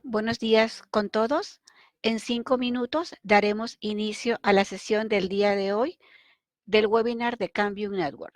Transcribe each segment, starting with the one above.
Buenos días con todos. En 5 minutos daremos inicio a la sesión del día de hoy del webinar de Cambium Network.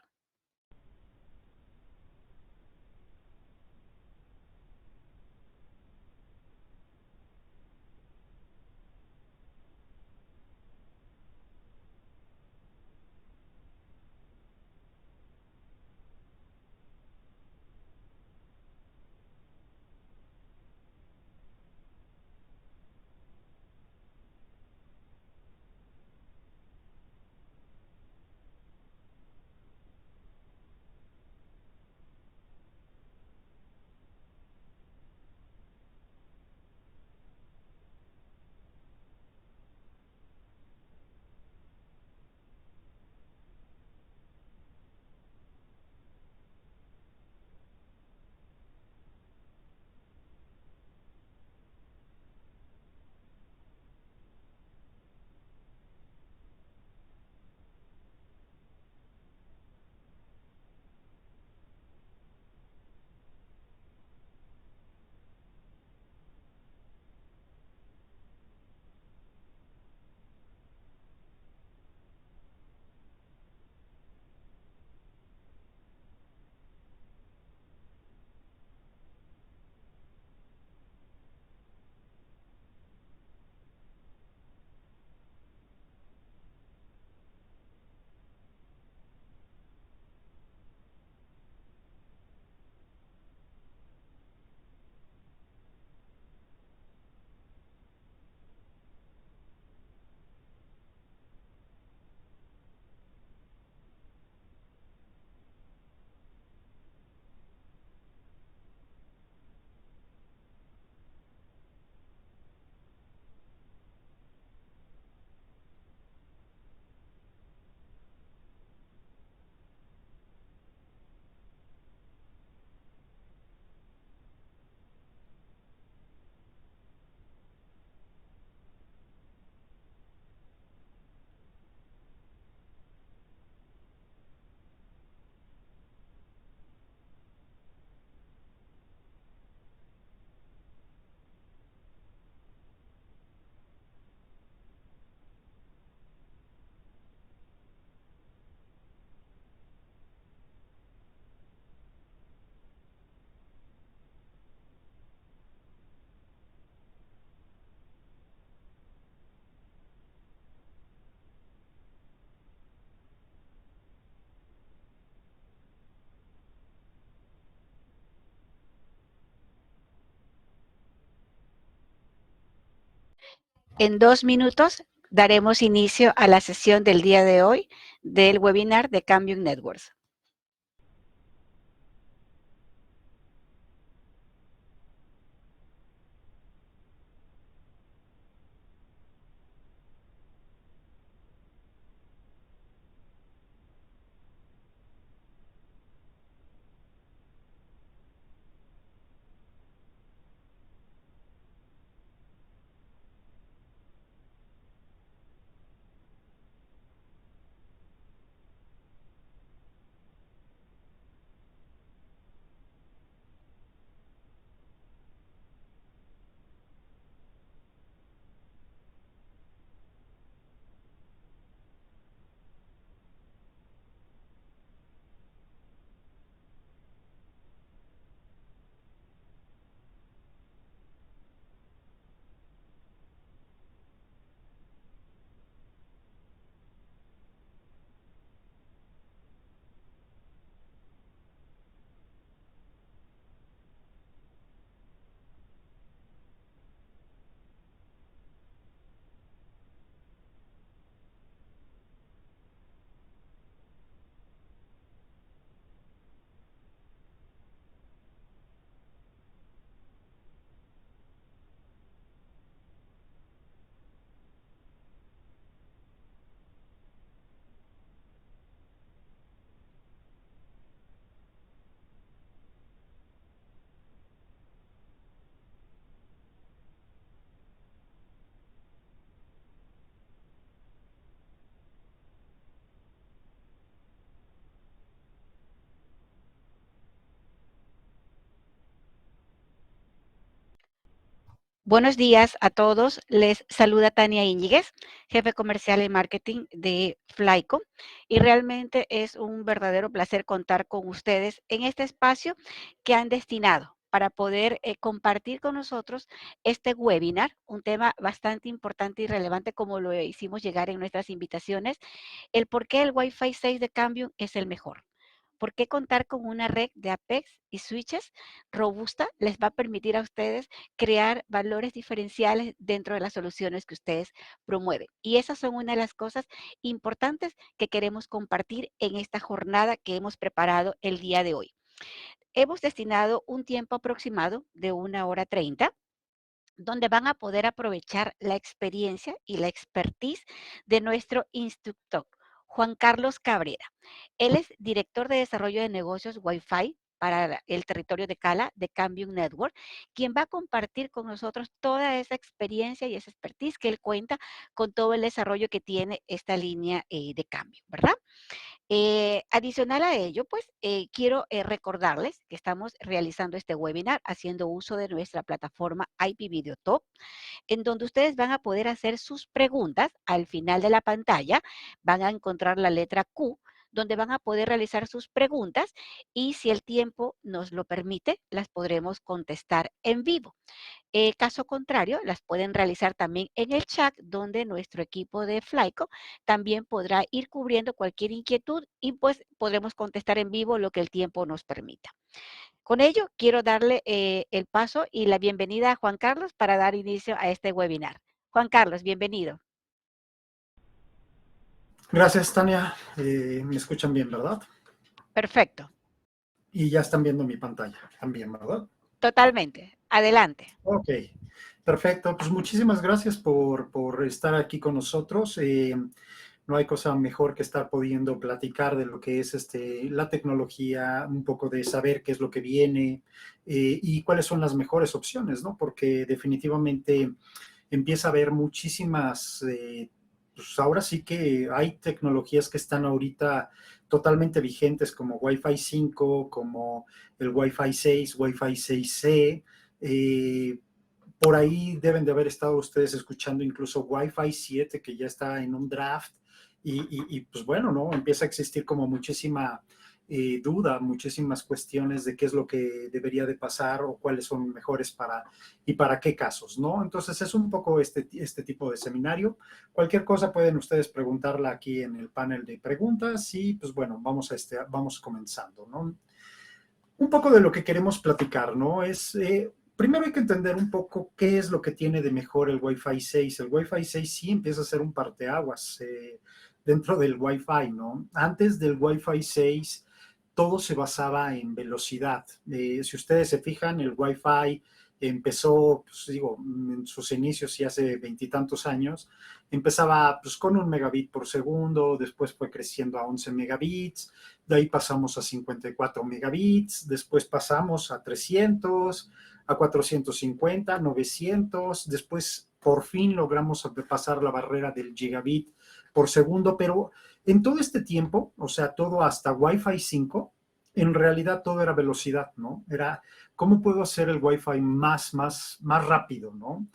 En 2 minutos daremos inicio a la sesión del día de hoy del webinar de Cambium Networks. Buenos días a todos. Les saluda Tania Íñiguez, jefe comercial y marketing de Flyco. Y realmente es un verdadero placer contar con ustedes en este espacio que han destinado para poder compartir con nosotros este webinar, un tema bastante importante y relevante como lo hicimos llegar en nuestras invitaciones, el por qué el Wi-Fi 6 de Cambium es el mejor. ¿Por qué contar con una red de Apex y switches robusta les va a permitir a ustedes crear valores diferenciales dentro de las soluciones que ustedes promueven? Y esas son una de las cosas importantes que queremos compartir en esta jornada que hemos preparado el día de hoy. Hemos destinado un tiempo aproximado de 1 hora 30 donde van a poder aprovechar la experiencia y la expertise de nuestro instructor, Juan Carlos Cabrera. Él es director de desarrollo de negocios Wi-Fi para el territorio de Cala de Cambium Network, quien va a compartir con nosotros toda esa experiencia y esa expertise que él cuenta con todo el desarrollo que tiene esta línea de cambio, ¿verdad? Adicional a ello, pues quiero recordarles que estamos realizando este webinar haciendo uso de nuestra plataforma IP Video Top, en donde ustedes van a poder hacer sus preguntas al final de la pantalla. Van a encontrar la letra Q, donde van a poder realizar sus preguntas y si el tiempo nos lo permite, las podremos contestar en vivo. Caso contrario, las pueden realizar también en el chat, donde nuestro equipo de Flyco también podrá ir cubriendo cualquier inquietud y pues podremos contestar en vivo lo que el tiempo nos permita. Con ello, quiero darle el paso y la bienvenida a Juan Carlos para dar inicio a este webinar. Juan Carlos, bienvenido. Gracias, Tania. Me escuchan bien, ¿verdad? Perfecto. Y ya están viendo mi pantalla también, ¿verdad? Totalmente. Adelante. Ok, perfecto. Pues muchísimas gracias por estar aquí con nosotros. No hay cosa mejor que estar pudiendo platicar de lo que es la tecnología, un poco de saber qué es lo que viene y cuáles son las mejores opciones, ¿no? Porque definitivamente empieza a haber muchísimas, pues ahora sí que hay tecnologías que están ahorita totalmente vigentes como Wi-Fi 5, como el Wi-Fi 6, Wi-Fi 6E. Por ahí deben de haber estado ustedes escuchando incluso Wi-Fi 7, que ya está en un draft. Y pues bueno, ¿no? Empieza a existir como muchísima duda, muchísimas cuestiones de qué es lo que debería de pasar o cuáles son mejores y para qué casos, ¿no? Entonces es un poco este tipo de seminario. Cualquier cosa pueden ustedes preguntarla aquí en el panel de preguntas y pues bueno, vamos comenzando, ¿no? Un poco de lo que queremos platicar, ¿no? Primero hay que entender un poco qué es lo que tiene de mejor el Wi-Fi 6. El Wi-Fi 6 sí empieza a ser un parteaguas dentro del Wi-Fi, ¿no? Antes del Wi-Fi 6 todo se basaba en velocidad. Si ustedes se fijan, el Wi-Fi empezó, pues digo, en sus inicios y hace veintitantos años, empezaba pues con 1 megabit por segundo, después fue creciendo a 11 megabits, de ahí pasamos a 54 megabits, después pasamos a 300, a 450, 900, después por fin logramos pasar la barrera del gigabit por segundo, pero en todo este tiempo, o sea, todo hasta Wi-Fi 5, en realidad todo era velocidad, ¿no? Era cómo puedo hacer el Wi-Fi más rápido, ¿no?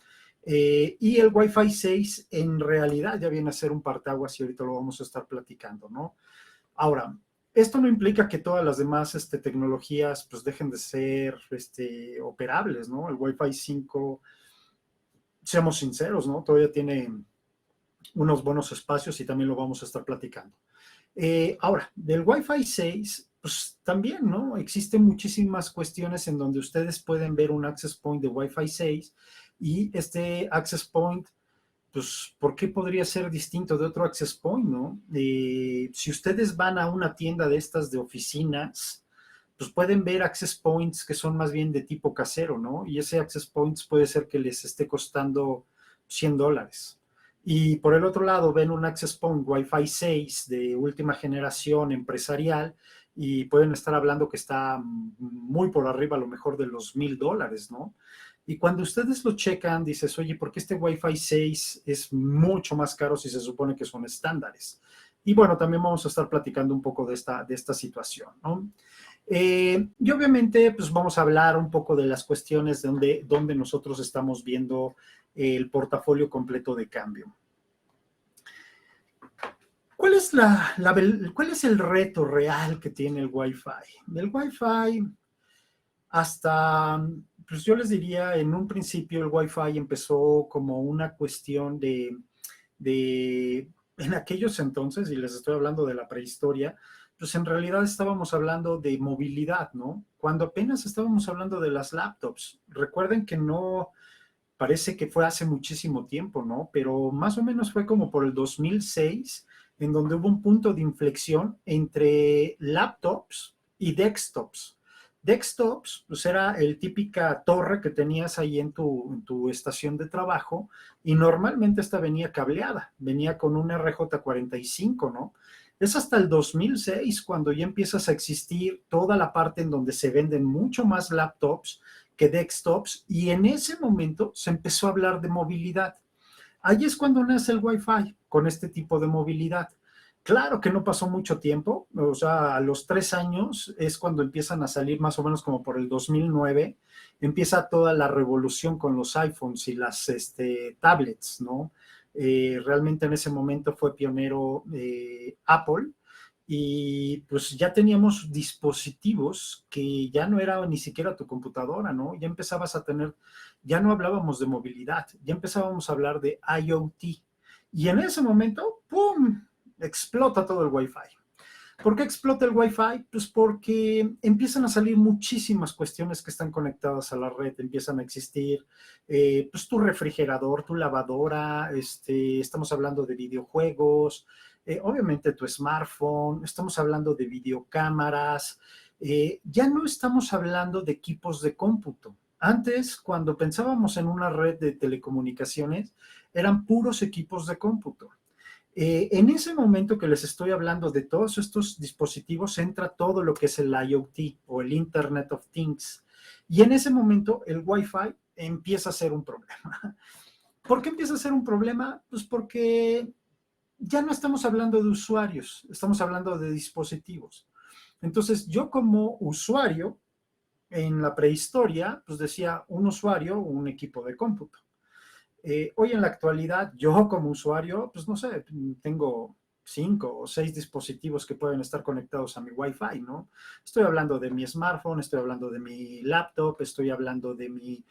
Y el Wi-Fi 6 en realidad ya viene a ser un parteaguas y ahorita lo vamos a estar platicando, ¿no? Ahora, esto no implica que todas las demás tecnologías pues dejen de ser operables, ¿no? El Wi-Fi 5, seamos sinceros, ¿no? Todavía tiene unos buenos espacios y también lo vamos a estar platicando. Ahora, del Wi-Fi 6, pues también, ¿no? Existen muchísimas cuestiones en donde ustedes pueden ver un access point de Wi-Fi 6 y este access point, pues, ¿por qué podría ser distinto de otro access point, no? Si ustedes van a una tienda de estas de oficinas, pues pueden ver access points que son más bien de tipo casero, ¿no? Y ese access points puede ser que les esté costando $100. Y por el otro lado, ven un access point Wi-Fi 6 de última generación empresarial y pueden estar hablando que está muy por arriba a lo mejor de los $1,000, ¿no? Y cuando ustedes lo checan, dices, oye, ¿por qué este Wi-Fi 6 es mucho más caro si se supone que son estándares? Y bueno, también vamos a estar platicando un poco de esta situación, ¿no? Y obviamente, pues vamos a hablar un poco de las cuestiones donde nosotros estamos viendo el portafolio completo de cambio. ¿Cuál es, ¿Cuál es el reto real que tiene el Wi-Fi? El Wi-Fi hasta, pues yo les diría, en un principio el Wi-Fi empezó como una cuestión en aquellos entonces, y les estoy hablando de la prehistoria, pues en realidad estábamos hablando de movilidad, ¿no? Cuando apenas estábamos hablando de las laptops. Recuerden que no, parece que fue hace muchísimo tiempo, ¿no? Pero más o menos fue como por el 2006, en donde hubo un punto de inflexión entre laptops y desktops. Desktops, pues era el típica torre que tenías ahí en tu estación de trabajo y normalmente esta venía cableada, venía con un RJ45, ¿no? Es hasta el 2006 cuando ya empiezas a existir toda la parte en donde se venden mucho más laptops que desktops y en ese momento se empezó a hablar de movilidad. Ahí es cuando nace el Wi-Fi con este tipo de movilidad. Claro que no pasó mucho tiempo, o sea, a los 3 años es cuando empiezan a salir más o menos como por el 2009, empieza toda la revolución con los iPhones y las tablets, ¿no? Realmente en ese momento fue pionero Apple y pues ya teníamos dispositivos que ya no era ni siquiera tu computadora, ¿no? Ya empezabas a tener, ya no hablábamos de movilidad, ya empezábamos a hablar de IoT. Y en ese momento, ¡pum!, explota todo el Wi-Fi. ¿Por qué explota el Wi-Fi? Pues porque empiezan a salir muchísimas cuestiones que están conectadas a la red, empiezan a existir, pues tu refrigerador, tu lavadora, estamos hablando de videojuegos, obviamente tu smartphone, estamos hablando de videocámaras, ya no estamos hablando de equipos de cómputo. Antes, cuando pensábamos en una red de telecomunicaciones, eran puros equipos de cómputo. En ese momento que les estoy hablando de todos estos dispositivos, entra todo lo que es el IoT o el Internet of Things. Y en ese momento el Wi-Fi empieza a ser un problema. ¿Por qué empieza a ser un problema? Pues porque ya no estamos hablando de usuarios, estamos hablando de dispositivos. Entonces, yo como usuario, en la prehistoria, pues decía un usuario, un equipo de cómputo. Hoy en la actualidad, yo como usuario, pues no sé, tengo 5 o 6 dispositivos que pueden estar conectados a mi Wi-Fi, ¿no? Estoy hablando de mi smartphone, estoy hablando de mi laptop, estoy hablando de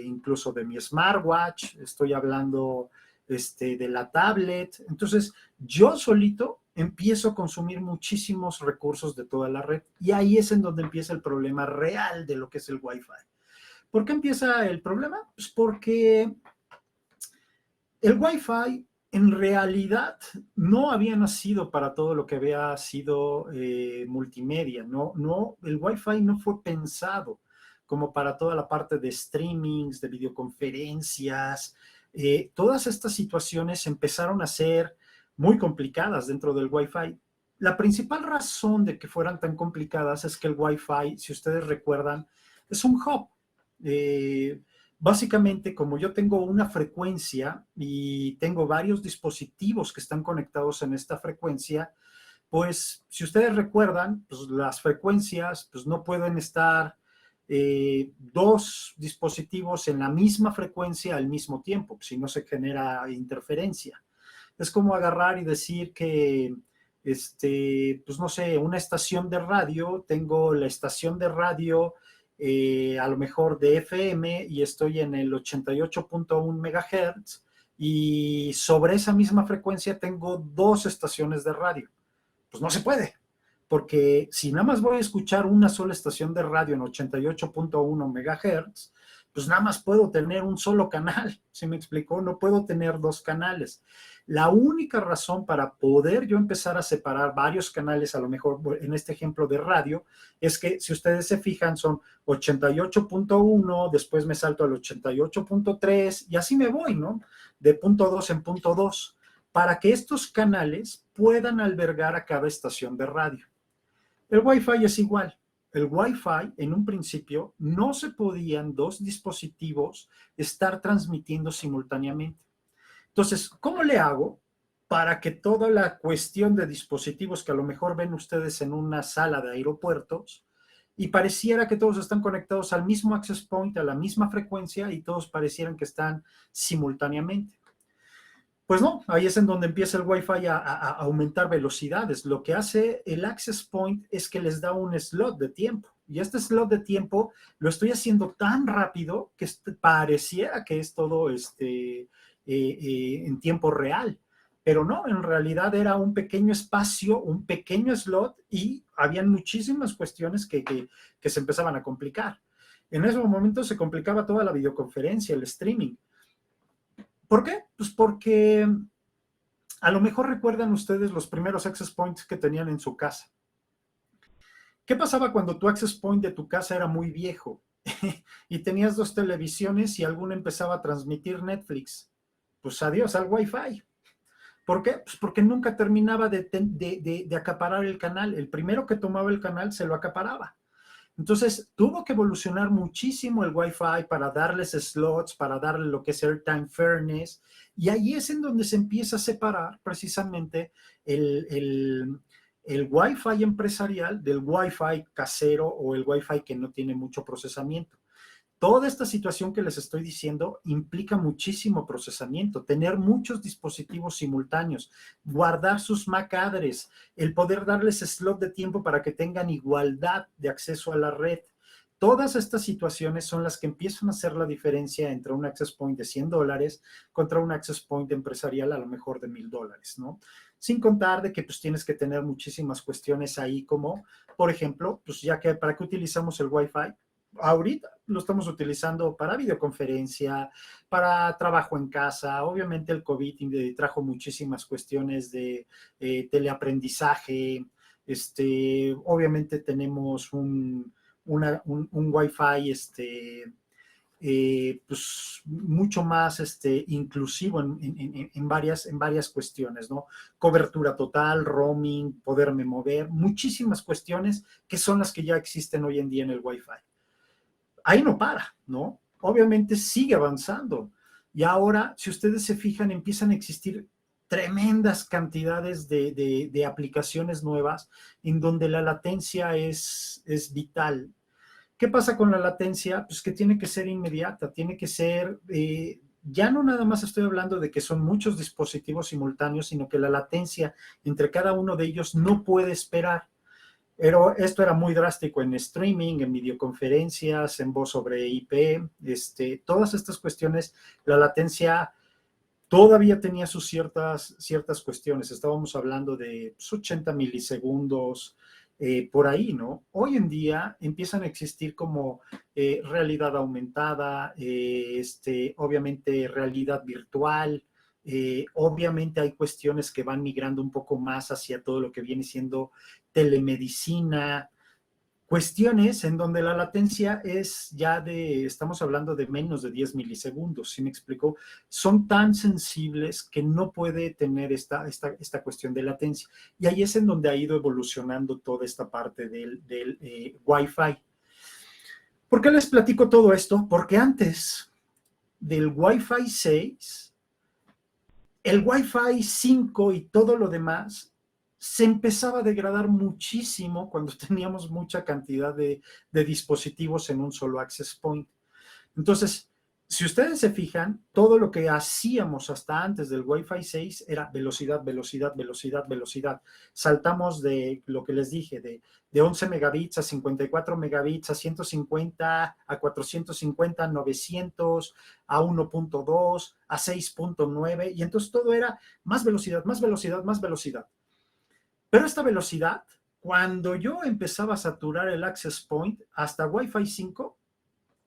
incluso de mi smartwatch, estoy hablando de la tablet. Entonces, yo solito empiezo a consumir muchísimos recursos de toda la red y ahí es en donde empieza el problema real de lo que es el Wi-Fi. ¿Por qué empieza el problema? Pues porque el Wi-Fi en realidad no había nacido para todo lo que había sido multimedia. No, no, el Wi-Fi no fue pensado como para toda la parte de streamings, de videoconferencias. Todas estas situaciones empezaron a ser muy complicadas dentro del Wi-Fi. La principal razón de que fueran tan complicadas es que el Wi-Fi, si ustedes recuerdan, es un hub. Eh, Básicamente, como yo tengo una frecuencia y tengo varios dispositivos que están conectados en esta frecuencia, pues si ustedes recuerdan, pues las frecuencias pues no pueden estar dos dispositivos en la misma frecuencia al mismo tiempo, si no se genera interferencia. Es como agarrar y decir que, pues no sé, una estación de radio, tengo la estación de radio a lo mejor de FM y estoy en el 88.1 megahertz y sobre esa misma frecuencia tengo 2 estaciones de radio. Pues no se puede, porque si nada más voy a escuchar una sola estación de radio en 88.1 megahertz, pues nada más puedo tener un solo canal, ¿sí me explicó? No puedo tener 2 canales. La única razón para poder yo empezar a separar varios canales, a lo mejor en este ejemplo de radio, es que si ustedes se fijan son 88.1, después me salto al 88.3 y así me voy, ¿no? De punto 2 en punto 2 para que estos canales puedan albergar a cada estación de radio. El Wi-Fi es igual. El Wi-Fi, en un principio, no se podían 2 dispositivos estar transmitiendo simultáneamente. Entonces, ¿cómo le hago para que toda la cuestión de dispositivos que a lo mejor ven ustedes en una sala de aeropuertos, y pareciera que todos están conectados al mismo access point, a la misma frecuencia, y todos parecieran que están simultáneamente. Pues no, ahí es en donde empieza el Wi-Fi a aumentar velocidades. Lo que hace el access point es que les da un slot de tiempo. Y este slot de tiempo lo estoy haciendo tan rápido que pareciera que es todo en tiempo real. Pero no, en realidad era un pequeño espacio, un pequeño slot, y habían muchísimas cuestiones que se empezaban a complicar. En ese momento se complicaba toda la videoconferencia, el streaming. ¿Por qué? Pues porque a lo mejor recuerdan ustedes los primeros access points que tenían en su casa. ¿Qué pasaba cuando tu access point de tu casa era muy viejo y tenías 2 televisiones y alguna empezaba a transmitir Netflix? Pues adiós al Wi-Fi. ¿Por qué? Pues porque nunca terminaba de acaparar el canal. El primero que tomaba el canal se lo acaparaba. Entonces, tuvo que evolucionar muchísimo el Wi-Fi para darles slots, para darle lo que es airtime fairness, y ahí es en donde se empieza a separar precisamente el Wi-Fi empresarial del Wi-Fi casero o el Wi-Fi que no tiene mucho procesamiento. Toda esta situación que les estoy diciendo implica muchísimo procesamiento, tener muchos dispositivos simultáneos, guardar sus MAC address, el poder darles slot de tiempo para que tengan igualdad de acceso a la red. Todas estas situaciones son las que empiezan a hacer la diferencia entre un access point de $100 contra un access point empresarial a lo mejor de $1,000, ¿no? Sin contar de que pues tienes que tener muchísimas cuestiones ahí como, por ejemplo, pues ya que ¿para qué utilizamos el Wi-Fi? Ahorita lo estamos utilizando para videoconferencia, para trabajo en casa. Obviamente el COVID trajo muchísimas cuestiones de teleaprendizaje. Obviamente tenemos un Wi-Fi pues mucho más inclusivo en varias cuestiones, ¿no? Cobertura total, roaming, poderme mover, muchísimas cuestiones que son las que ya existen hoy en día en el Wi-Fi. Ahí no para, ¿no? Obviamente sigue avanzando. Y ahora, si ustedes se fijan, empiezan a existir tremendas cantidades de aplicaciones nuevas en donde la latencia es vital. ¿Qué pasa con la latencia? Pues que tiene que ser inmediata, tiene que ser, ya no nada más estoy hablando de que son muchos dispositivos simultáneos, sino que la latencia entre cada uno de ellos no puede esperar. Pero esto era muy drástico en streaming, en videoconferencias, en voz sobre IP, todas estas cuestiones, la latencia todavía tenía sus ciertas cuestiones. Estábamos hablando de 80 milisegundos, por ahí, ¿no? Hoy en día empiezan a existir como realidad aumentada, obviamente realidad virtual, obviamente hay cuestiones que van migrando un poco más hacia todo lo que viene siendo telemedicina, cuestiones en donde la latencia es ya estamos hablando de menos de 10 milisegundos, ¿sí me explico? Son tan sensibles que no puede tener esta cuestión de latencia. Y ahí es en donde ha ido evolucionando toda esta parte del Wi-Fi. ¿Por qué les platico todo esto? Porque antes del Wi-Fi 6, el Wi-Fi 5 y todo lo demás se empezaba a degradar muchísimo cuando teníamos mucha cantidad de dispositivos en un solo access point. Entonces, si ustedes se fijan, todo lo que hacíamos hasta antes del Wi-Fi 6 era velocidad, velocidad, velocidad, velocidad. Saltamos de lo que les dije, de 11 megabits a 54 megabits, a 150, a 450, a 900, a 1.2, a 6.9, y entonces todo era más velocidad, más velocidad, más velocidad. Pero esta velocidad, cuando yo empezaba a saturar el access point hasta Wi-Fi 5,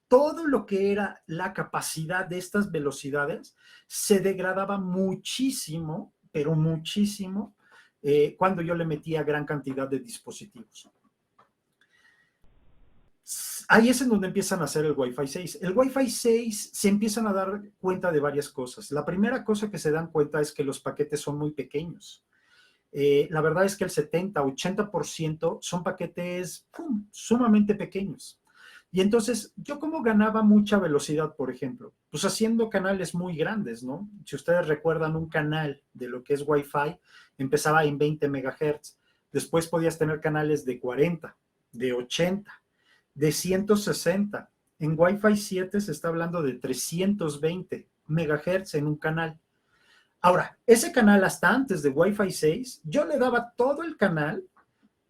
todo lo que era la capacidad de estas velocidades se degradaba muchísimo, pero muchísimo, cuando yo le metía gran cantidad de dispositivos. Ahí es en donde empiezan a hacer el Wi-Fi 6. El Wi-Fi 6 se empiezan a dar cuenta de varias cosas. La primera cosa que se dan cuenta es que los paquetes son muy pequeños. La verdad es que el 70-80% son paquetes sumamente pequeños. Y entonces, ¿yo cómo ganaba mucha velocidad, por ejemplo? Pues haciendo canales muy grandes, ¿no? Si ustedes recuerdan un canal de lo que es Wi-Fi, empezaba en 20 MHz. Después podías tener canales de 40, de 80. de 160. En Wi-Fi 7 se está hablando de 320 megahertz en un canal. Ahora, ese canal hasta antes de Wi-Fi 6, yo le daba todo el canal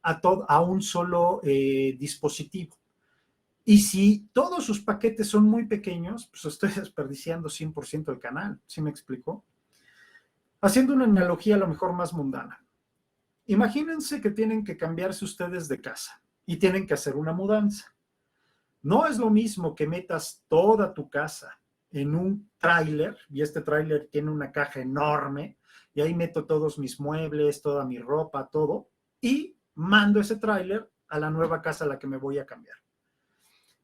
a un solo dispositivo. Y si todos sus paquetes son muy pequeños, pues estoy desperdiciando 100% el canal. ¿Sí me explico? Haciendo una analogía a lo mejor más mundana. Imagínense que tienen que cambiarse ustedes de casa y tienen que hacer una mudanza. No es lo mismo que metas toda tu casa en un tráiler, y este tráiler tiene una caja enorme, y ahí meto todos mis muebles, toda mi ropa, todo, y mando ese tráiler a la nueva casa a la que me voy a cambiar.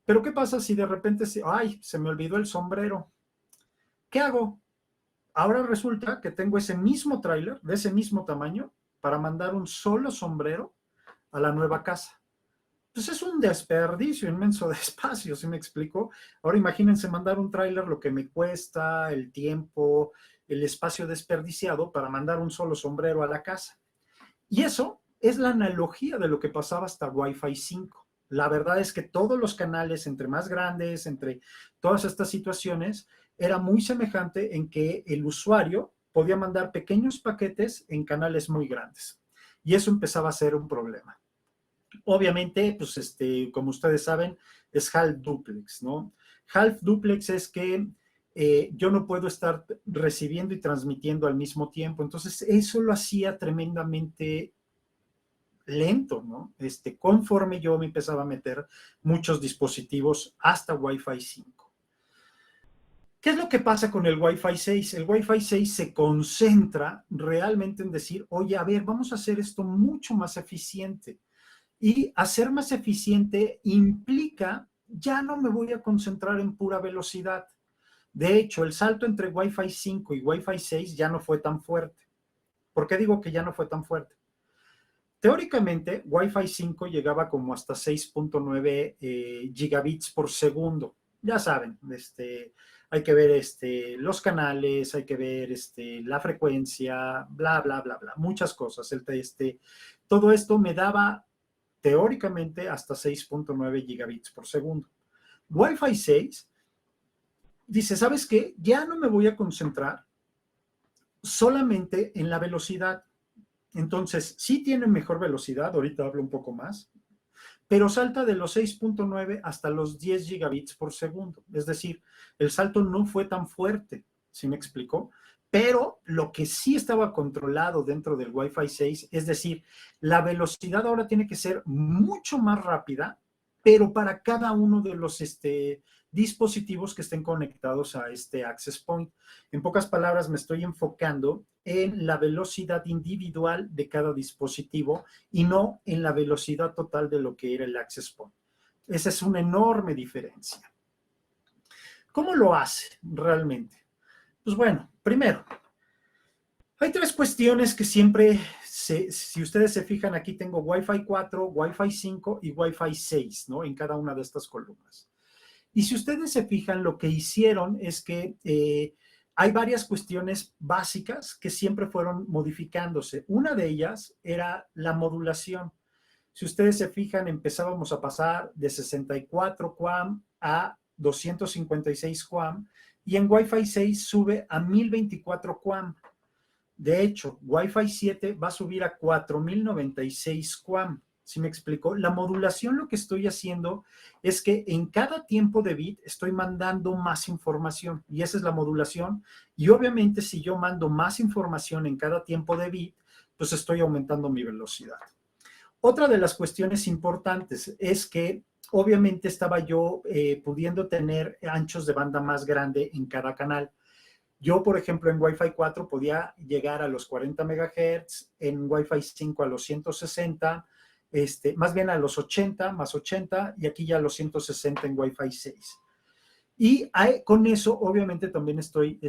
Pero ¿qué pasa si de repente se me olvidó el sombrero? ¿Qué hago? Ahora resulta que tengo ese mismo tráiler, de ese mismo tamaño, para mandar un solo sombrero a la nueva casa. Pues es un desperdicio inmenso de espacio, ¿sí me explico? Ahora imagínense mandar un tráiler, lo que me cuesta, el tiempo, el espacio desperdiciado para mandar un solo sombrero a la casa. Y eso es la analogía de lo que pasaba hasta Wi-Fi 5. La verdad es que todos los canales, entre más grandes, entre todas estas situaciones, era muy semejante en que el usuario podía mandar pequeños paquetes en canales muy grandes. Y eso empezaba a ser un problema. Obviamente, pues como ustedes saben, es half duplex, ¿no? Half duplex es que yo no puedo estar recibiendo y transmitiendo al mismo tiempo. Entonces, eso lo hacía tremendamente lento, ¿no? Conforme yo me empezaba a meter muchos dispositivos hasta Wi-Fi 5. ¿Qué es lo que pasa con el Wi-Fi 6? El Wi-Fi 6 se concentra realmente en decir, oye, a ver, vamos a hacer esto mucho más eficiente. Y hacer más eficiente implica, ya no me voy a concentrar en pura velocidad. De hecho, el salto entre Wi-Fi 5 y Wi-Fi 6 ya no fue tan fuerte. ¿Por qué digo que ya no fue tan fuerte? Teóricamente, Wi-Fi 5 llegaba como hasta 6.9 gigabits por segundo. Ya saben, hay que ver los canales, hay que ver la frecuencia, bla, bla, bla, bla, muchas cosas. Todo esto me daba teóricamente hasta 6.9 gigabits por segundo. Wi-Fi 6 dice, ¿sabes qué? Ya no me voy a concentrar solamente en la velocidad. Entonces, sí tiene mejor velocidad, ahorita hablo un poco más, pero salta de los 6.9 hasta los 10 gigabits por segundo. Es decir, el salto no fue tan fuerte, ¿sí me explicó? Pero lo que sí estaba controlado dentro del Wi-Fi 6, es decir, la velocidad ahora tiene que ser mucho más rápida, pero para cada uno de los dispositivos que estén conectados a este access point. En pocas palabras, me estoy enfocando en la velocidad individual de cada dispositivo y no en la velocidad total de lo que era el access point. Esa es una enorme diferencia. ¿Cómo lo hace realmente? Pues bueno, primero, hay tres cuestiones que siempre, si ustedes se fijan, aquí tengo Wi-Fi 4, Wi-Fi 5 y Wi-Fi 6, ¿no? En cada una de estas columnas. Y si ustedes se fijan, lo que hicieron es que hay varias cuestiones básicas que siempre fueron modificándose. Una de ellas era la modulación. Si ustedes se fijan, empezábamos a pasar de 64 QAM a 256 QAM y en Wi-Fi 6 sube a 1024 QAM. De hecho, Wi-Fi 7 va a subir a 4096 QAM. ¿Sí me explico? La modulación, lo que estoy haciendo es que en cada tiempo de bit estoy mandando más información y esa es la modulación. Y obviamente si yo mando más información en cada tiempo de bit, pues estoy aumentando mi velocidad. Otra de las cuestiones importantes es que obviamente estaba yo pudiendo tener anchos de banda más grande en cada canal. Yo, por ejemplo, en Wi-Fi 4 podía llegar a los 40 MHz, en Wi-Fi 5 a los 160, más bien a los 80, más 80, y aquí ya a los 160 en Wi-Fi 6. Y con eso, obviamente, también estoy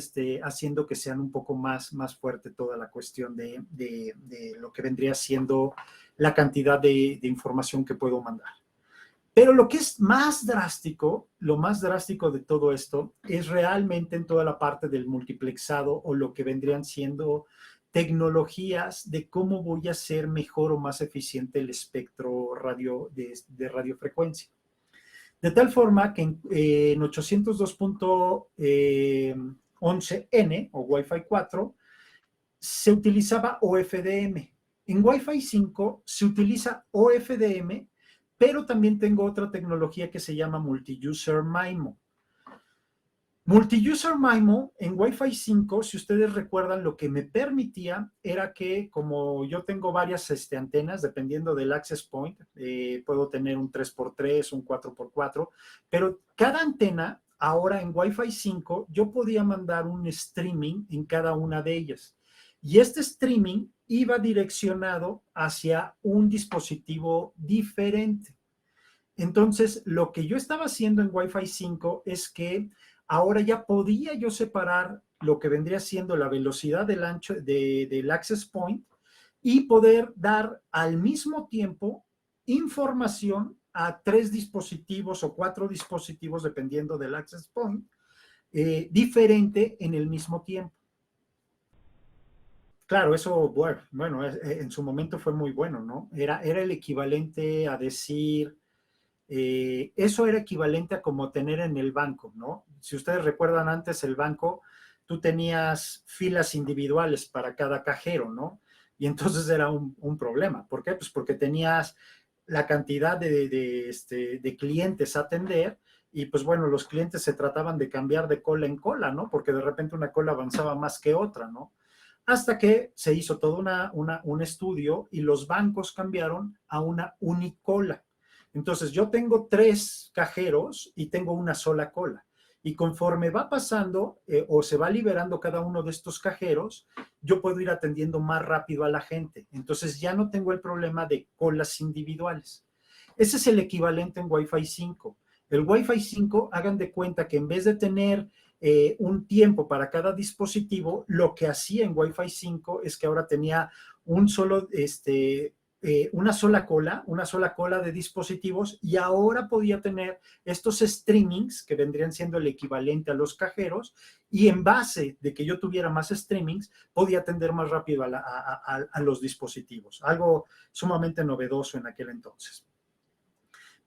haciendo que sean un poco más fuerte toda la cuestión de lo que vendría siendo la cantidad de información que puedo mandar. Pero lo que es más drástico, lo más drástico de todo esto, es realmente en toda la parte del multiplexado o lo que vendrían siendo tecnologías de cómo voy a hacer mejor o más eficiente el espectro de radiofrecuencia. De tal forma que en 802.11n o Wi-Fi 4 se utilizaba OFDM. En Wi-Fi 5 se utiliza OFDM, pero también tengo otra tecnología que se llama Multi-User MIMO. Multi-User MIMO en Wi-Fi 5, si ustedes recuerdan, lo que me permitía era que, como yo tengo varias antenas, dependiendo del access point, puedo tener un 3x3, un 4x4, pero cada antena, ahora en Wi-Fi 5, yo podía mandar un streaming en cada una de ellas. Y este streaming iba direccionado hacia un dispositivo diferente. Entonces, lo que yo estaba haciendo en Wi-Fi 5 es que ahora ya podía yo separar lo que vendría siendo la velocidad del ancho del access point y poder dar al mismo tiempo información a 3 dispositivos o 4 dispositivos, dependiendo del access point, diferente en el mismo tiempo. Claro, eso, bueno, en su momento fue muy bueno, ¿no? Era el equivalente a decir, eso era equivalente a como tener en el banco, ¿no? Si ustedes recuerdan antes el banco, tú tenías filas individuales para cada cajero, ¿no? Y entonces era un problema. ¿Por qué? Pues porque tenías la cantidad de clientes a atender y pues bueno, los clientes se trataban de cambiar de cola en cola, ¿no? Porque de repente una cola avanzaba más que otra, ¿no? Hasta que se hizo todo un estudio y los bancos cambiaron a una unicola. Entonces yo tengo 3 cajeros y tengo una sola cola. Y conforme va pasando o se va liberando cada uno de estos cajeros, yo puedo ir atendiendo más rápido a la gente. Entonces ya no tengo el problema de colas individuales. Ese es el equivalente en Wi-Fi 5. El Wi-Fi 5, hagan de cuenta que en vez de tener un tiempo para cada dispositivo, lo que hacía en Wi-Fi 5 es que ahora tenía un solo, una sola cola de dispositivos y ahora podía tener estos streamings que vendrían siendo el equivalente a los cajeros y en base de que yo tuviera más streamings, podía atender más rápido a los dispositivos. Algo sumamente novedoso en aquel entonces.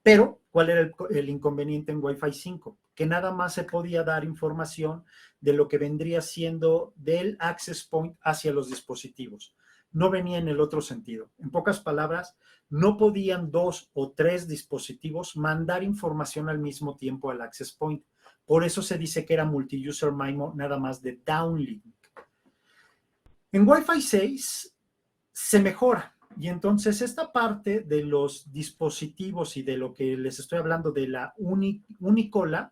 Pero, ¿cuál era el inconveniente en Wi-Fi 5? Que nada más se podía dar información de lo que vendría siendo del access point hacia los dispositivos. No venía en el otro sentido. En pocas palabras, no podían 2 o 3 dispositivos mandar información al mismo tiempo al access point. Por eso se dice que era multi-user MIMO nada más de downlink. En Wi-Fi 6 se mejora. Y entonces esta parte de los dispositivos y de lo que les estoy hablando de la unicola,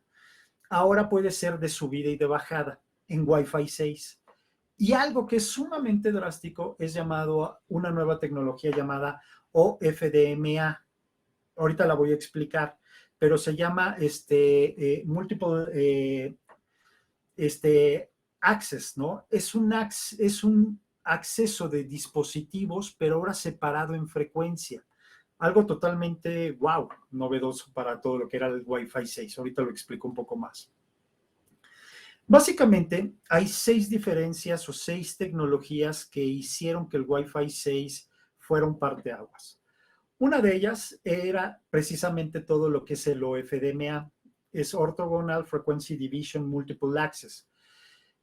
ahora puede ser de subida y de bajada en Wi-Fi 6. Y algo que es sumamente drástico es llamado una nueva tecnología llamada OFDMA. Ahorita la voy a explicar, pero se llama multiple access, ¿no? Es un acceso de dispositivos, pero ahora separado en frecuencia. Algo totalmente, wow, novedoso para todo lo que era el Wi-Fi 6. Ahorita lo explico un poco más. Básicamente, hay 6 diferencias o 6 tecnologías que hicieron que el Wi-Fi 6 fuera un parteaguas. Una de ellas era precisamente todo lo que es el OFDMA, es Orthogonal Frequency Division Multiple Access.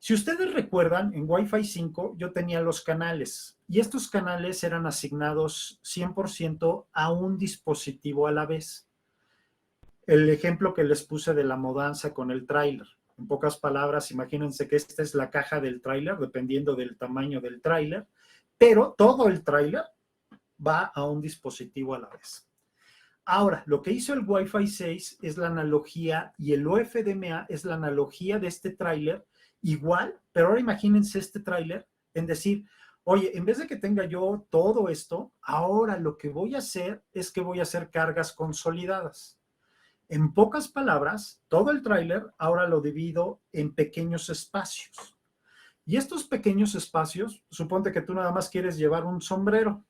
Si ustedes recuerdan, en Wi-Fi 5 yo tenía los canales y estos canales eran asignados 100% a un dispositivo a la vez. El ejemplo que les puse de la mudanza con el tráiler. En pocas palabras, imagínense que esta es la caja del tráiler, dependiendo del tamaño del tráiler, pero todo el tráiler va a un dispositivo a la vez. Ahora, lo que hizo el Wi-Fi 6 es la analogía y el OFDMA es la analogía de este tráiler igual, pero ahora imagínense este tráiler en decir, oye, en vez de que tenga yo todo esto, ahora lo que voy a hacer es que voy a hacer cargas consolidadas. En pocas palabras, todo el tráiler ahora lo divido en pequeños espacios. Y estos pequeños espacios, suponte que tú nada más quieres llevar un sombrero.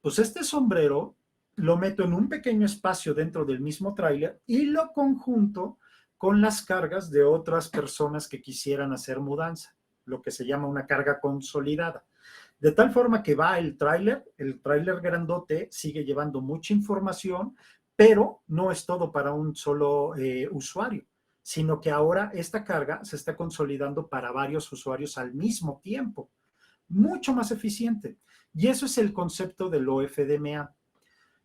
Pues este sombrero lo meto en un pequeño espacio dentro del mismo tráiler y lo conjunto con las cargas de otras personas que quisieran hacer mudanza, lo que se llama una carga consolidada. De tal forma que va el tráiler grandote sigue llevando mucha información, pero no es todo para un solo usuario, sino que ahora esta carga se está consolidando para varios usuarios al mismo tiempo, mucho más eficiente. Y eso es el concepto del OFDMA.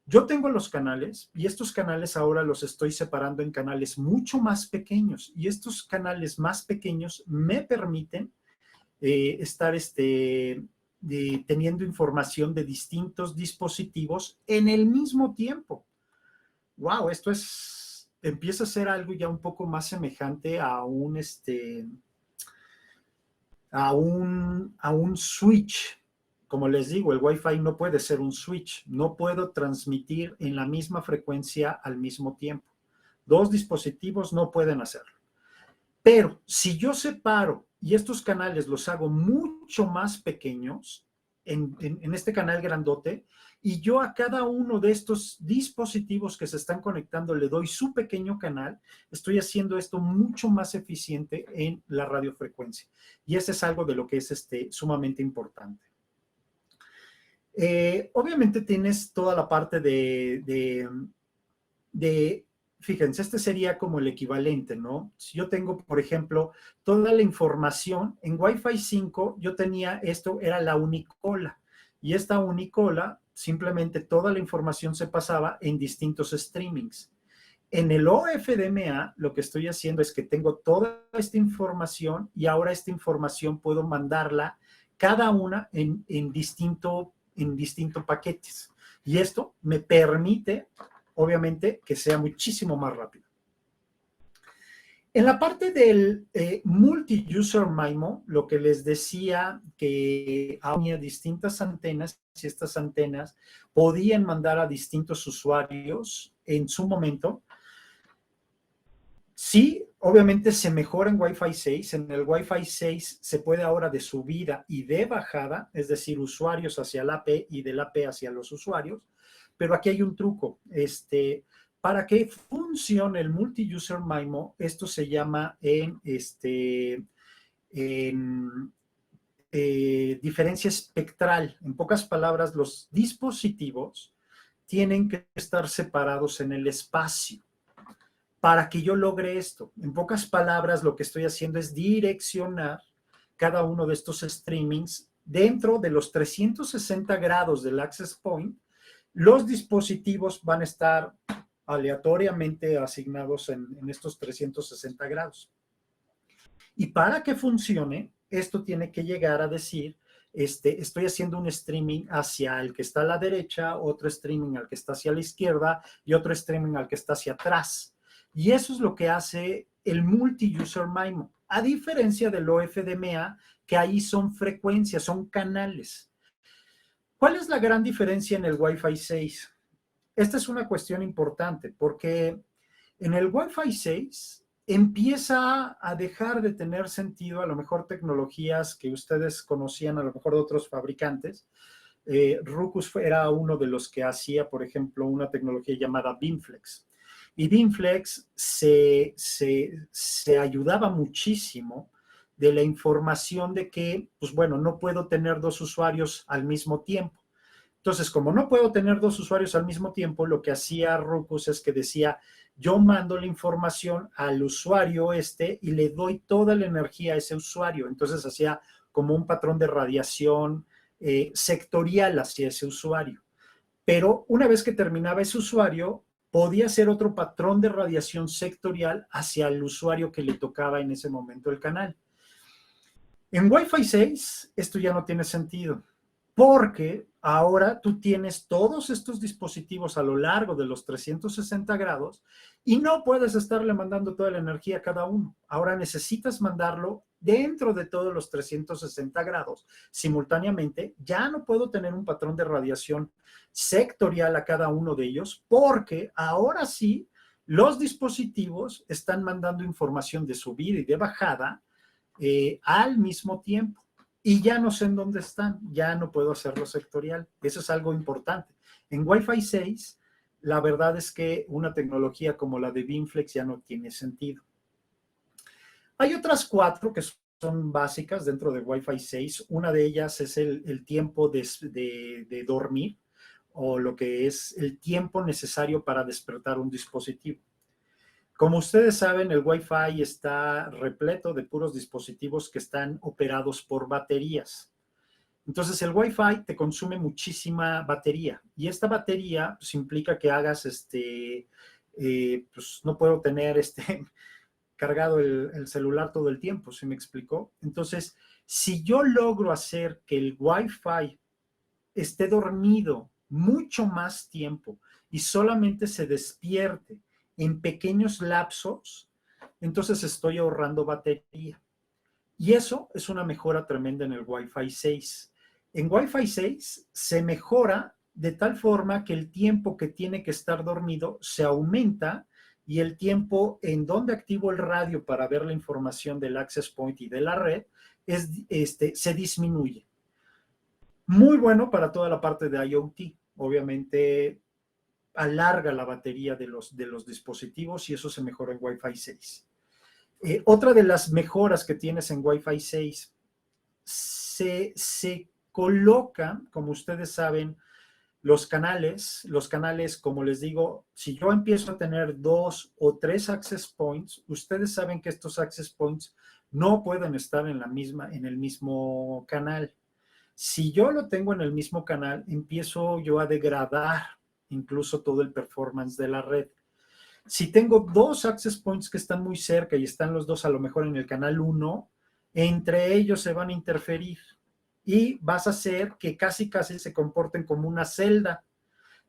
Yo tengo los canales y estos canales ahora los estoy separando en canales mucho más pequeños y estos canales más pequeños me permiten estar teniendo información de distintos dispositivos en el mismo tiempo. Wow, esto empieza a ser algo ya un poco más semejante a un switch. Como les digo, el Wi-Fi no puede ser un switch. No puedo transmitir en la misma frecuencia al mismo tiempo. Dos dispositivos no pueden hacerlo. Pero si yo separo y estos canales los hago mucho más pequeños en este canal grandote, y yo a cada uno de estos dispositivos que se están conectando le doy su pequeño canal, estoy haciendo esto mucho más eficiente en la radiofrecuencia. Y ese es algo de lo que es sumamente importante. Obviamente tienes toda la parte fíjense, este sería como el equivalente, ¿no? Si yo tengo, por ejemplo, toda la información, en Wi-Fi 5 yo tenía esto, era la unicola, y esta unicola, simplemente toda la información se pasaba en distintos streamings. En el OFDMA, lo que estoy haciendo es que tengo toda esta información y ahora esta información puedo mandarla cada una en distinto paquetes. Y esto me permite obviamente que sea muchísimo más rápido. En la parte del multi-user MIMO, lo que les decía que había distintas antenas y estas antenas podían mandar a distintos usuarios en su momento. Sí, obviamente se mejora en Wi-Fi 6. En el Wi-Fi 6 se puede ahora de subida y de bajada, es decir, usuarios hacia la AP y del AP hacia los usuarios. Pero aquí hay un truco. Para que funcione el multi-user MIMO, esto se llama en diferencia espectral. En pocas palabras, los dispositivos tienen que estar separados en el espacio. Para que yo logre esto, en pocas palabras, lo que estoy haciendo es direccionar cada uno de estos streamings dentro de los 360 grados del access point. Los dispositivos van a estar aleatoriamente asignados en estos 360 grados. Y para que funcione, esto tiene que llegar a decir, estoy haciendo un streaming hacia el que está a la derecha, otro streaming al que está hacia la izquierda y otro streaming al que está hacia atrás. Y eso es lo que hace el multi-user MIMO, a diferencia del OFDMA, que ahí son frecuencias, son canales. ¿Cuál es la gran diferencia en el Wi-Fi 6? Esta es una cuestión importante porque en el Wi-Fi 6 empieza a dejar de tener sentido a lo mejor tecnologías que ustedes conocían a lo mejor de otros fabricantes. Ruckus era uno de los que hacía, por ejemplo, una tecnología llamada Beamflex. Y Beamflex se ayudaba muchísimo de la información de que, pues bueno, no puedo tener dos usuarios al mismo tiempo. Entonces, como no puedo tener dos usuarios al mismo tiempo, lo que hacía Ruckus es que decía, yo mando la información al usuario y le doy toda la energía a ese usuario. Entonces, hacía como un patrón de radiación sectorial hacia ese usuario. Pero una vez que terminaba ese usuario, podía hacer otro patrón de radiación sectorial hacia el usuario que le tocaba en ese momento el canal. En Wi-Fi 6, esto ya no tiene sentido, porque ahora tú tienes todos estos dispositivos a lo largo de los 360 grados y no puedes estarle mandando toda la energía a cada uno. Ahora necesitas mandarlo dentro de todos los 360 grados simultáneamente. Ya no puedo tener un patrón de radiación sectorial a cada uno de ellos, porque ahora sí los dispositivos están mandando información de subida y de bajada al mismo tiempo. Y ya no sé en dónde están, ya no puedo hacerlo sectorial. Eso es algo importante. En Wi-Fi 6, la verdad es que una tecnología como la de Beamflex ya no tiene sentido. Hay otras 4 que son básicas dentro de Wi-Fi 6. Una de ellas es el tiempo de dormir. o lo que es el tiempo necesario para despertar un dispositivo. Como ustedes saben, el Wi-Fi está repleto de puros dispositivos que están operados por baterías. Entonces, el Wi-Fi te consume muchísima batería y esta batería pues, implica que hagas, pues no puedo tener cargado el celular todo el tiempo, ¿sí me explicó? Entonces, si yo logro hacer que el Wi-Fi esté dormido mucho más tiempo y solamente se despierte en pequeños lapsos, entonces estoy ahorrando batería. Y eso es una mejora tremenda en el Wi-Fi 6. En Wi-Fi 6 se mejora de tal forma que el tiempo que tiene que estar dormido se aumenta y el tiempo en donde activo el radio para ver la información del access point y de la red se disminuye. Muy bueno para toda la parte de IoT. Obviamente alarga la batería de los dispositivos y eso se mejora en Wi-Fi 6. Otra de las mejoras que tienes en Wi-Fi 6, se colocan, como ustedes saben, los canales, como les digo, si yo empiezo a tener 2 o 3 access points, ustedes saben que estos access points no pueden estar en el mismo canal. Si yo lo tengo en el mismo canal, empiezo yo a degradar incluso todo el performance de la red. Si tengo 2 access points que están muy cerca y están los dos a lo mejor en el canal 1, entre ellos se van a interferir y vas a hacer que casi se comporten como una celda.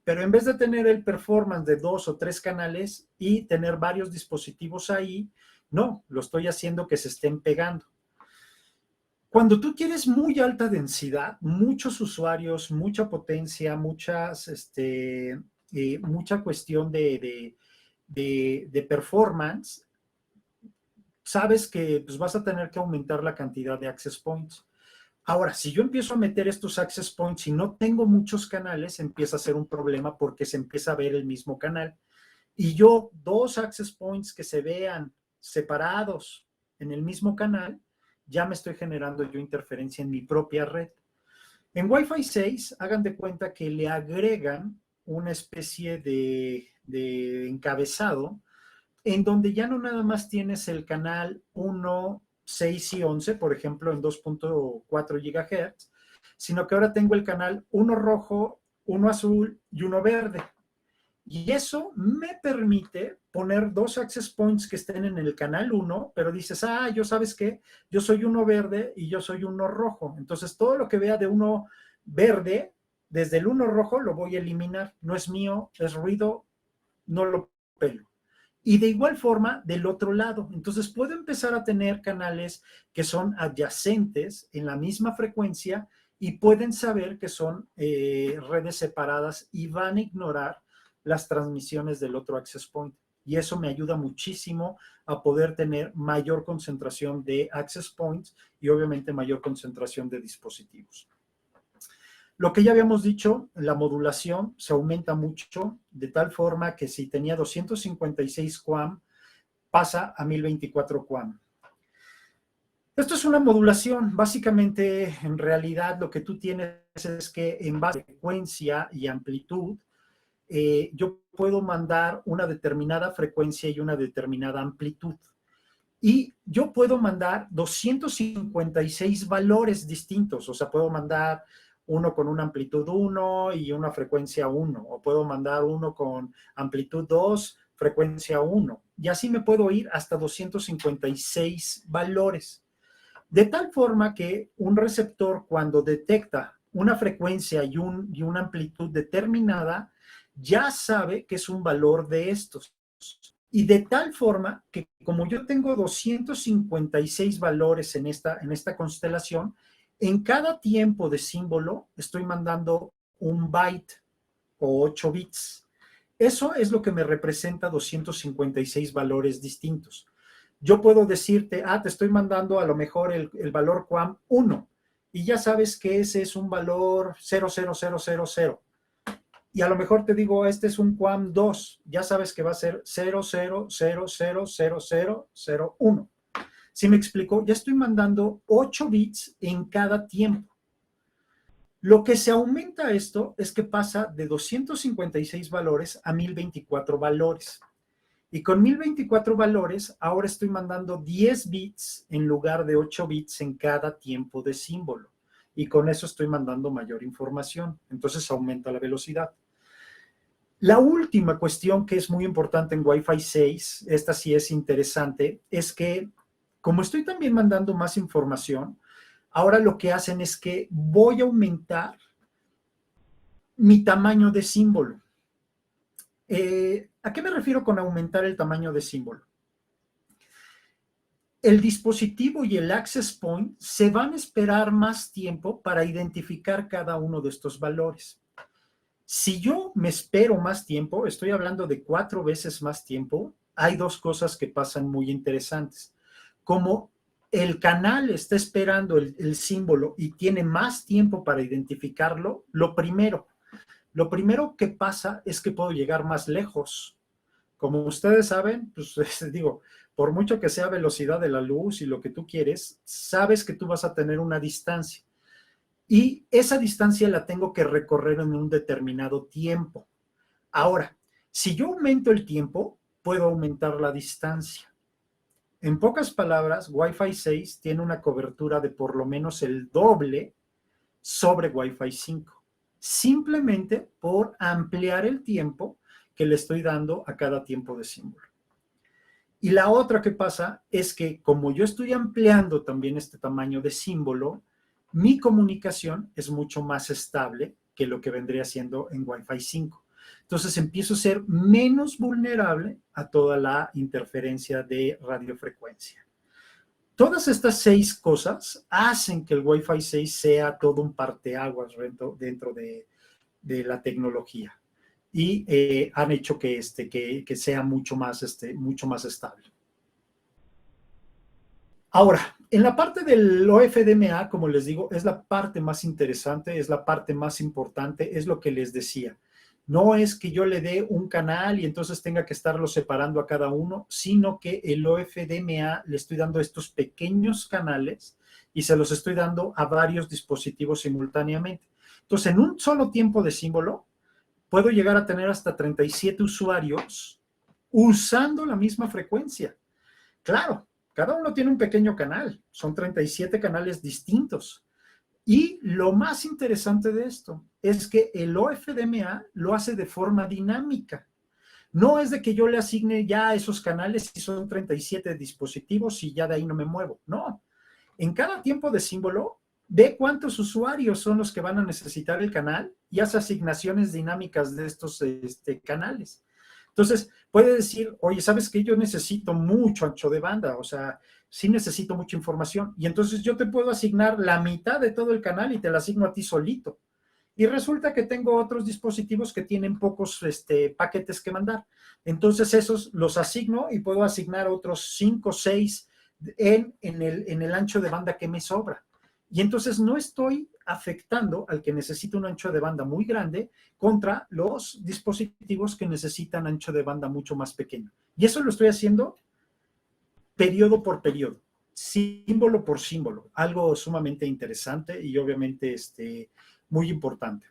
Pero en vez de tener el performance de 2 o 3 canales y tener varios dispositivos ahí, no, lo estoy haciendo que se estén pegando. Cuando tú quieres muy alta densidad, muchos usuarios, mucha potencia, mucha cuestión de performance, sabes que pues, vas a tener que aumentar la cantidad de access points. Ahora, si yo empiezo a meter estos access points y no tengo muchos canales, empieza a ser un problema porque se empieza a ver el mismo canal. Y yo, 2 access points que se vean separados en el mismo canal, ya me estoy generando yo interferencia en mi propia red. En Wi-Fi 6, hagan de cuenta que le agregan una especie de encabezado en donde ya no nada más tienes el canal 1, 6 y 11, por ejemplo, en 2.4 GHz, sino que ahora tengo el canal 1 rojo, 1 azul y 1 verde. Y eso me permite poner 2 access points que estén en el canal 1, pero dices, yo sabes qué, yo soy uno verde y yo soy uno rojo. Entonces, todo lo que vea de uno verde, desde el 1 rojo, lo voy a eliminar. No es mío, es ruido, no lo pelo. Y de igual forma, del otro lado. Entonces, puedo empezar a tener canales que son adyacentes en la misma frecuencia y pueden saber que son redes separadas y van a ignorar las transmisiones del otro access point. Y eso me ayuda muchísimo a poder tener mayor concentración de access points y obviamente mayor concentración de dispositivos. Lo que ya habíamos dicho, la modulación se aumenta mucho, de tal forma que si tenía 256 QAM, pasa a 1024 QAM. Esto es una modulación. Básicamente, en realidad, lo que tú tienes es que en base a frecuencia y amplitud, yo puedo mandar una determinada frecuencia y una determinada amplitud. Y yo puedo mandar 256 valores distintos, o sea, puedo mandar uno con una amplitud 1 y una frecuencia 1, o puedo mandar uno con amplitud 2, frecuencia 1, y así me puedo ir hasta 256 valores. De tal forma que un receptor, cuando detecta una frecuencia y una amplitud determinada, ya sabe que es un valor de estos. Y de tal forma que como yo tengo 256 valores en esta constelación, en cada tiempo de símbolo estoy mandando un byte o 8 bits. Eso es lo que me representa 256 valores distintos. Yo puedo decirte, te estoy mandando a lo mejor el valor QAM 1 y ya sabes que ese es un valor 00000. Y a lo mejor te digo, este es un QAM 2, ya sabes que va a ser 00000001. ¿Sí me explico? Ya estoy mandando 8 bits en cada tiempo. Lo que se aumenta esto es que pasa de 256 valores a 1024 valores. Y con 1024 valores, ahora estoy mandando 10 bits en lugar de 8 bits en cada tiempo de símbolo. Y con eso estoy mandando mayor información. Entonces aumenta la velocidad. La última cuestión que es muy importante en Wi-Fi 6, esta sí es interesante, es que como estoy también mandando más información, ahora lo que hacen es que voy a aumentar mi tamaño de símbolo. ¿A qué me refiero con aumentar el tamaño de símbolo? El dispositivo y el access point se van a esperar más tiempo para identificar cada uno de estos valores. Si yo me espero más tiempo, estoy hablando de 4 veces más tiempo, hay dos cosas que pasan muy interesantes. Como el canal está esperando el símbolo y tiene más tiempo para identificarlo, lo primero que pasa es que puedo llegar más lejos. Como ustedes saben, pues digo, por mucho que sea velocidad de la luz y lo que tú quieres, sabes que tú vas a tener una distancia. Y esa distancia la tengo que recorrer en un determinado tiempo. Ahora, si yo aumento el tiempo, puedo aumentar la distancia. En pocas palabras, Wi-Fi 6 tiene una cobertura de por lo menos el doble sobre Wi-Fi 5, simplemente por ampliar el tiempo que le estoy dando a cada tiempo de símbolo. Y la otra que pasa es que como yo estoy ampliando también este tamaño de símbolo, mi comunicación es mucho más estable que lo que vendría siendo en Wi-Fi 5. Entonces empiezo a ser menos vulnerable a toda la interferencia de radiofrecuencia. Todas estas 6 cosas hacen que el Wi-Fi 6 sea todo un parteaguas dentro de la tecnología y han hecho que sea mucho más estable. Ahora, en la parte del OFDMA, como les digo, es la parte más interesante, es la parte más importante, es lo que les decía. No es que yo le dé un canal y entonces tenga que estarlo separando a cada uno, sino que el OFDMA le estoy dando estos pequeños canales y se los estoy dando a varios dispositivos simultáneamente. Entonces, en un solo tiempo de símbolo, puedo llegar a tener hasta 37 usuarios usando la misma frecuencia. Claro, cada uno tiene un pequeño canal, son 37 canales distintos. Y lo más interesante de esto es que el OFDMA lo hace de forma dinámica. No es de que yo le asigne ya esos canales y son 37 dispositivos y ya de ahí no me muevo. No, en cada tiempo de símbolo, ve cuántos usuarios son los que van a necesitar el canal y hace asignaciones dinámicas de estos canales. Entonces, puede decir, oye, ¿sabes qué? Yo necesito mucho ancho de banda, o sea, sí necesito mucha información. Y entonces yo te puedo asignar la mitad de todo el canal y te la asigno a ti solito. Y resulta que tengo otros dispositivos que tienen pocos paquetes que mandar. Entonces esos los asigno y puedo asignar otros 5 o 6 en el ancho de banda que me sobra. Y entonces no estoy afectando al que necesita un ancho de banda muy grande contra los dispositivos que necesitan ancho de banda mucho más pequeño. Y eso lo estoy haciendo periodo por periodo, símbolo por símbolo, algo sumamente interesante y obviamente muy importante.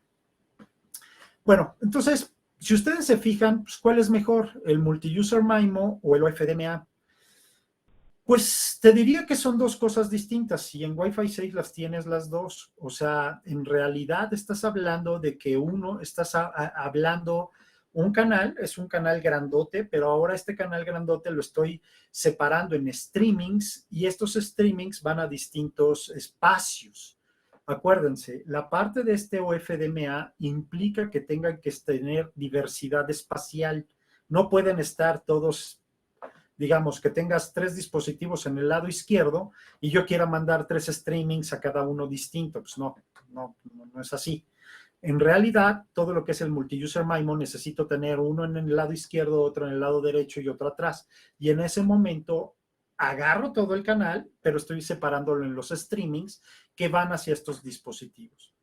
Bueno, entonces, si ustedes se fijan, pues, ¿cuál es mejor? ¿El Multi-User MIMO o el OFDMA? Pues te diría que son dos cosas distintas. Si en Wi-Fi 6 las tienes las dos, o sea, en realidad estás hablando de que estás hablando un canal, es un canal grandote, pero ahora este canal grandote lo estoy separando en streamings y estos streamings van a distintos espacios. Acuérdense, la parte de este OFDMA implica que tengan que tener diversidad espacial. No pueden estar todos, digamos, que tengas 3 dispositivos en el lado izquierdo y yo quiera mandar 3 streamings a cada uno distinto. Pues no es así. En realidad, todo lo que es el multi-user MIMO necesito tener uno en el lado izquierdo, otro en el lado derecho y otro atrás. Y en ese momento agarro todo el canal, pero estoy separándolo en los streamings que van hacia estos dispositivos.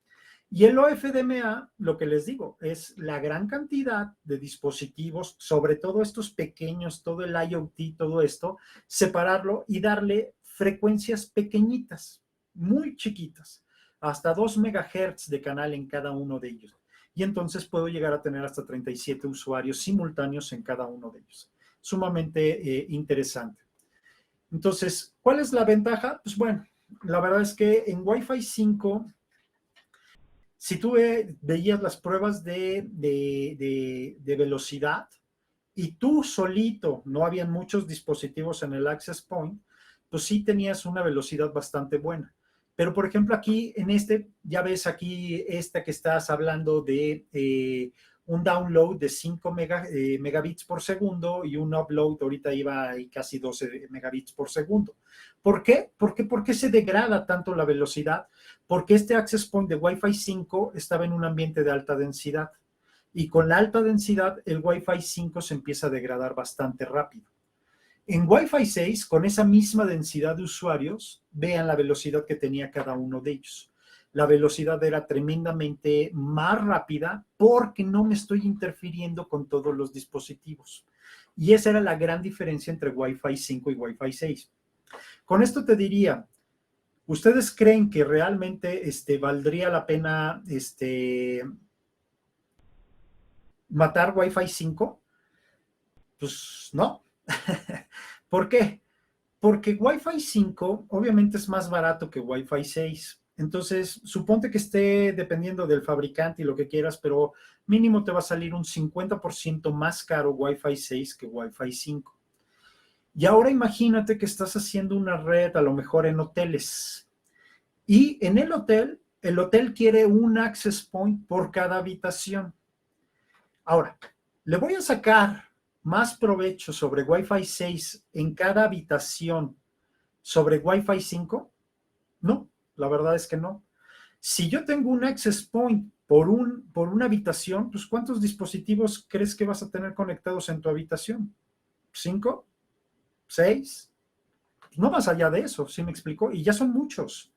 Y el OFDMA, lo que les digo, es la gran cantidad de dispositivos, sobre todo estos pequeños, todo el IoT, todo esto, separarlo y darle frecuencias pequeñitas, muy chiquitas, hasta 2 megahertz de canal en cada uno de ellos. Y entonces puedo llegar a tener hasta 37 usuarios simultáneos en cada uno de ellos. Sumamente interesante. Entonces, ¿cuál es la ventaja? Pues bueno, la verdad es que en Wi-Fi 5, si tú veías las pruebas de velocidad y tú solito, no habían muchos dispositivos en el access point, pues sí tenías una velocidad bastante buena. Pero, por ejemplo, aquí en ya ves aquí esta que estás hablando de un download de 5 megabits por segundo y un upload ahorita iba a casi 12 megabits por segundo. ¿Por qué? ¿Por qué se degrada tanto la velocidad? Porque este access point de Wi-Fi 5 estaba en un ambiente de alta densidad. Y con la alta densidad, el Wi-Fi 5 se empieza a degradar bastante rápido. En Wi-Fi 6, con esa misma densidad de usuarios, vean la velocidad que tenía cada uno de ellos. La velocidad era tremendamente más rápida porque no me estoy interfiriendo con todos los dispositivos. Y esa era la gran diferencia entre Wi-Fi 5 y Wi-Fi 6. Con esto te diría, ¿ustedes creen que realmente valdría la pena matar Wi-Fi 5? Pues no. ¿Por qué? Porque Wi-Fi 5 obviamente es más barato que Wi-Fi 6. Entonces, suponte que esté dependiendo del fabricante y lo que quieras, pero mínimo te va a salir un 50% más caro Wi-Fi 6 que Wi-Fi 5. Y ahora imagínate que estás haciendo una red a lo mejor en hoteles. Y en el hotel quiere un access point por cada habitación. Ahora, le voy a sacar más provecho sobre Wi-Fi 6 en cada habitación sobre Wi-Fi 5. No, la verdad es que no. Si yo tengo un access point por una habitación, pues ¿cuántos dispositivos crees que vas a tener conectados en tu habitación? ¿5? ¿6? No más allá de eso, ¿sí me explico? Y ya son muchos.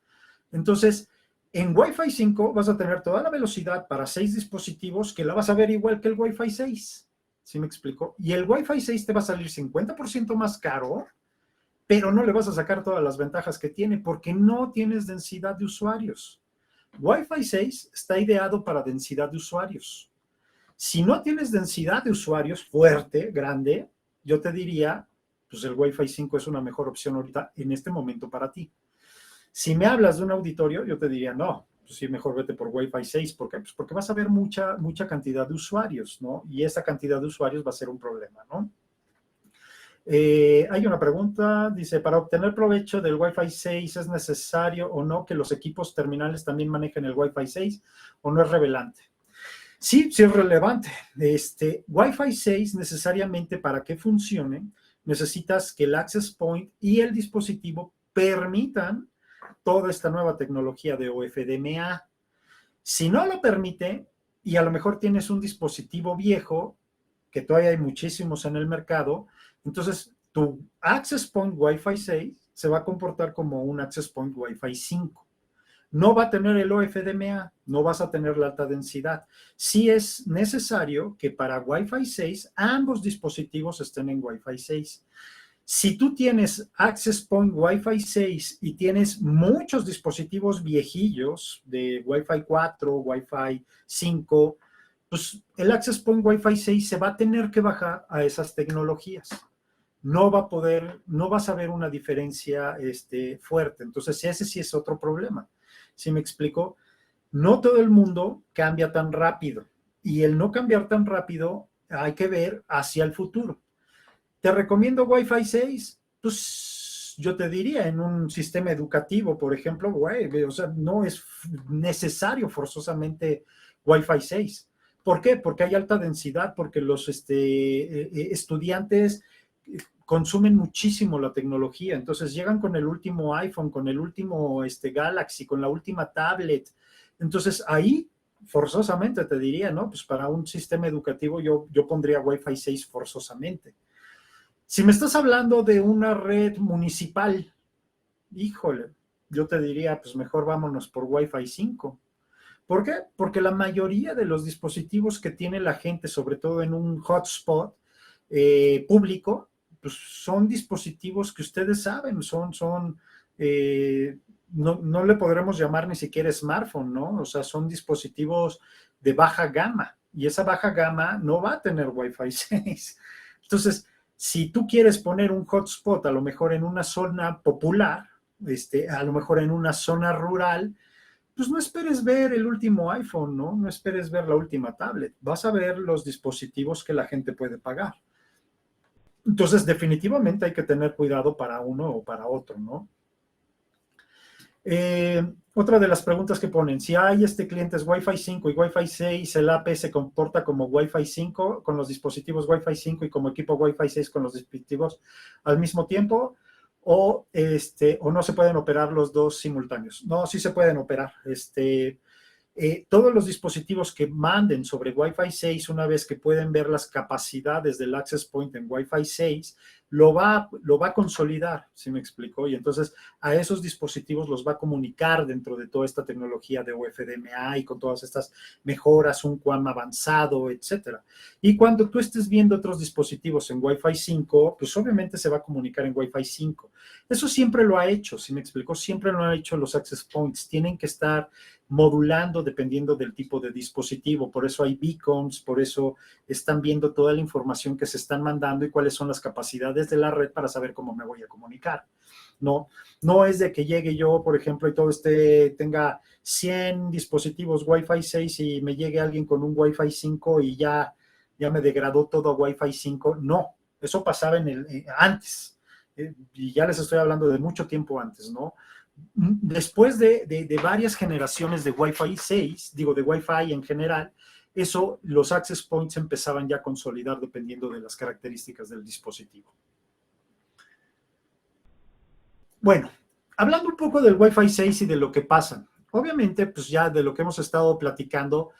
Entonces, en Wi-Fi 5 vas a tener toda la velocidad para 6 dispositivos que la vas a ver igual que el Wi-Fi 6. ¿Sí me explico? Y el Wi-Fi 6 te va a salir 50% más caro, pero no le vas a sacar todas las ventajas que tiene porque no tienes densidad de usuarios. Wi-Fi 6 está ideado para densidad de usuarios. Si no tienes densidad de usuarios fuerte, grande, yo te diría, pues el Wi-Fi 5 es una mejor opción ahorita en este momento para ti. Si me hablas de un auditorio, yo te diría, no, pues sí, mejor vete por Wi-Fi 6. ¿Por qué? Pues porque vas a ver mucha cantidad de usuarios, ¿no? Y esa cantidad de usuarios va a ser un problema, ¿no? Hay una pregunta, dice, para obtener provecho del Wi-Fi 6, ¿es necesario o no que los equipos terminales también manejen el Wi-Fi 6 o no es relevante? Sí, sí es relevante. Wi-Fi 6 necesariamente para que funcione, necesitas que el access point y el dispositivo permitan toda esta nueva tecnología de OFDMA. Si no lo permite, y a lo mejor tienes un dispositivo viejo, que todavía hay muchísimos en el mercado, entonces tu access point Wi-Fi 6 se va a comportar como un access point Wi-Fi 5. No va a tener el OFDMA, no vas a tener la alta densidad. Sí es necesario que para Wi-Fi 6 ambos dispositivos estén en Wi-Fi 6. Si tú tienes Access Point Wi-Fi 6 y tienes muchos dispositivos viejillos de Wi-Fi 4, Wi-Fi 5, pues el Access Point Wi-Fi 6 se va a tener que bajar a esas tecnologías. No va a poder, no vas a ver una diferencia fuerte. Entonces, ese sí es otro problema. ¿Sí me explico? No todo el mundo cambia tan rápido. Y el no cambiar tan rápido hay que ver hacia el futuro. ¿Te recomiendo Wi-Fi 6? Pues yo te diría, en un sistema educativo, por ejemplo, o sea, no es necesario forzosamente Wi-Fi 6. ¿Por qué? Porque hay alta densidad, porque los estudiantes consumen muchísimo la tecnología, entonces llegan con el último iPhone, con el último Galaxy, con la última tablet, entonces ahí forzosamente te diría, ¿no? Pues para un sistema educativo yo pondría Wi-Fi 6 forzosamente. Si me estás hablando de una red municipal, híjole, yo te diría, pues mejor vámonos por Wi-Fi 5. ¿Por qué? Porque la mayoría de los dispositivos que tiene la gente, sobre todo en un hotspot público, pues son dispositivos que ustedes saben, son no le podremos llamar ni siquiera smartphone, ¿no? O sea, son dispositivos de baja gama y esa baja gama no va a tener Wi-Fi 6. Entonces, si tú quieres poner un hotspot a lo mejor en una zona popular, a lo mejor en una zona rural, pues no esperes ver el último iPhone, ¿no? No esperes ver la última tablet. Vas a ver los dispositivos que la gente puede pagar. Entonces, definitivamente hay que tener cuidado para uno o para otro, ¿no? Otra de las preguntas que ponen, si hay clientes Wi-Fi 5 y Wi-Fi 6, ¿el AP se comporta como Wi-Fi 5 con los dispositivos Wi-Fi 5 y como equipo Wi-Fi 6 con los dispositivos al mismo tiempo? O no se pueden operar los dos simultáneos. No, sí se pueden operar. Todos los dispositivos que manden sobre Wi-Fi 6, una vez que pueden ver las capacidades del access point en Wi-Fi 6, lo va a consolidar, ¿sí me explicó? Y entonces a esos dispositivos los va a comunicar dentro de toda esta tecnología de UFDMA y con todas estas mejoras, un QAM avanzado, etcétera. Y cuando tú estés viendo otros dispositivos en Wi-Fi 5, pues obviamente se va a comunicar en Wi-Fi 5. Eso siempre lo ha hecho, ¿sí me explicó? Siempre lo han hecho los access points. Tienen que estar modulando dependiendo del tipo de dispositivo. Por eso hay beacons, por eso están viendo toda la información que se están mandando y cuáles son las capacidades de la red para saber cómo me voy a comunicar. No es de que llegue yo, por ejemplo, y todo tenga 100 dispositivos Wi-Fi 6 y me llegue alguien con un Wi-Fi 5 y ya me degradó todo a Wi-Fi 5. No, eso pasaba antes. Y ya les estoy hablando de mucho tiempo antes, ¿no? Después de varias generaciones de Wi-Fi 6, digo de Wi-Fi en general, los access points empezaban ya a consolidar dependiendo de las características del dispositivo. Bueno, hablando un poco del Wi-Fi 6 y de lo que pasa, obviamente, pues ya de lo que hemos estado platicando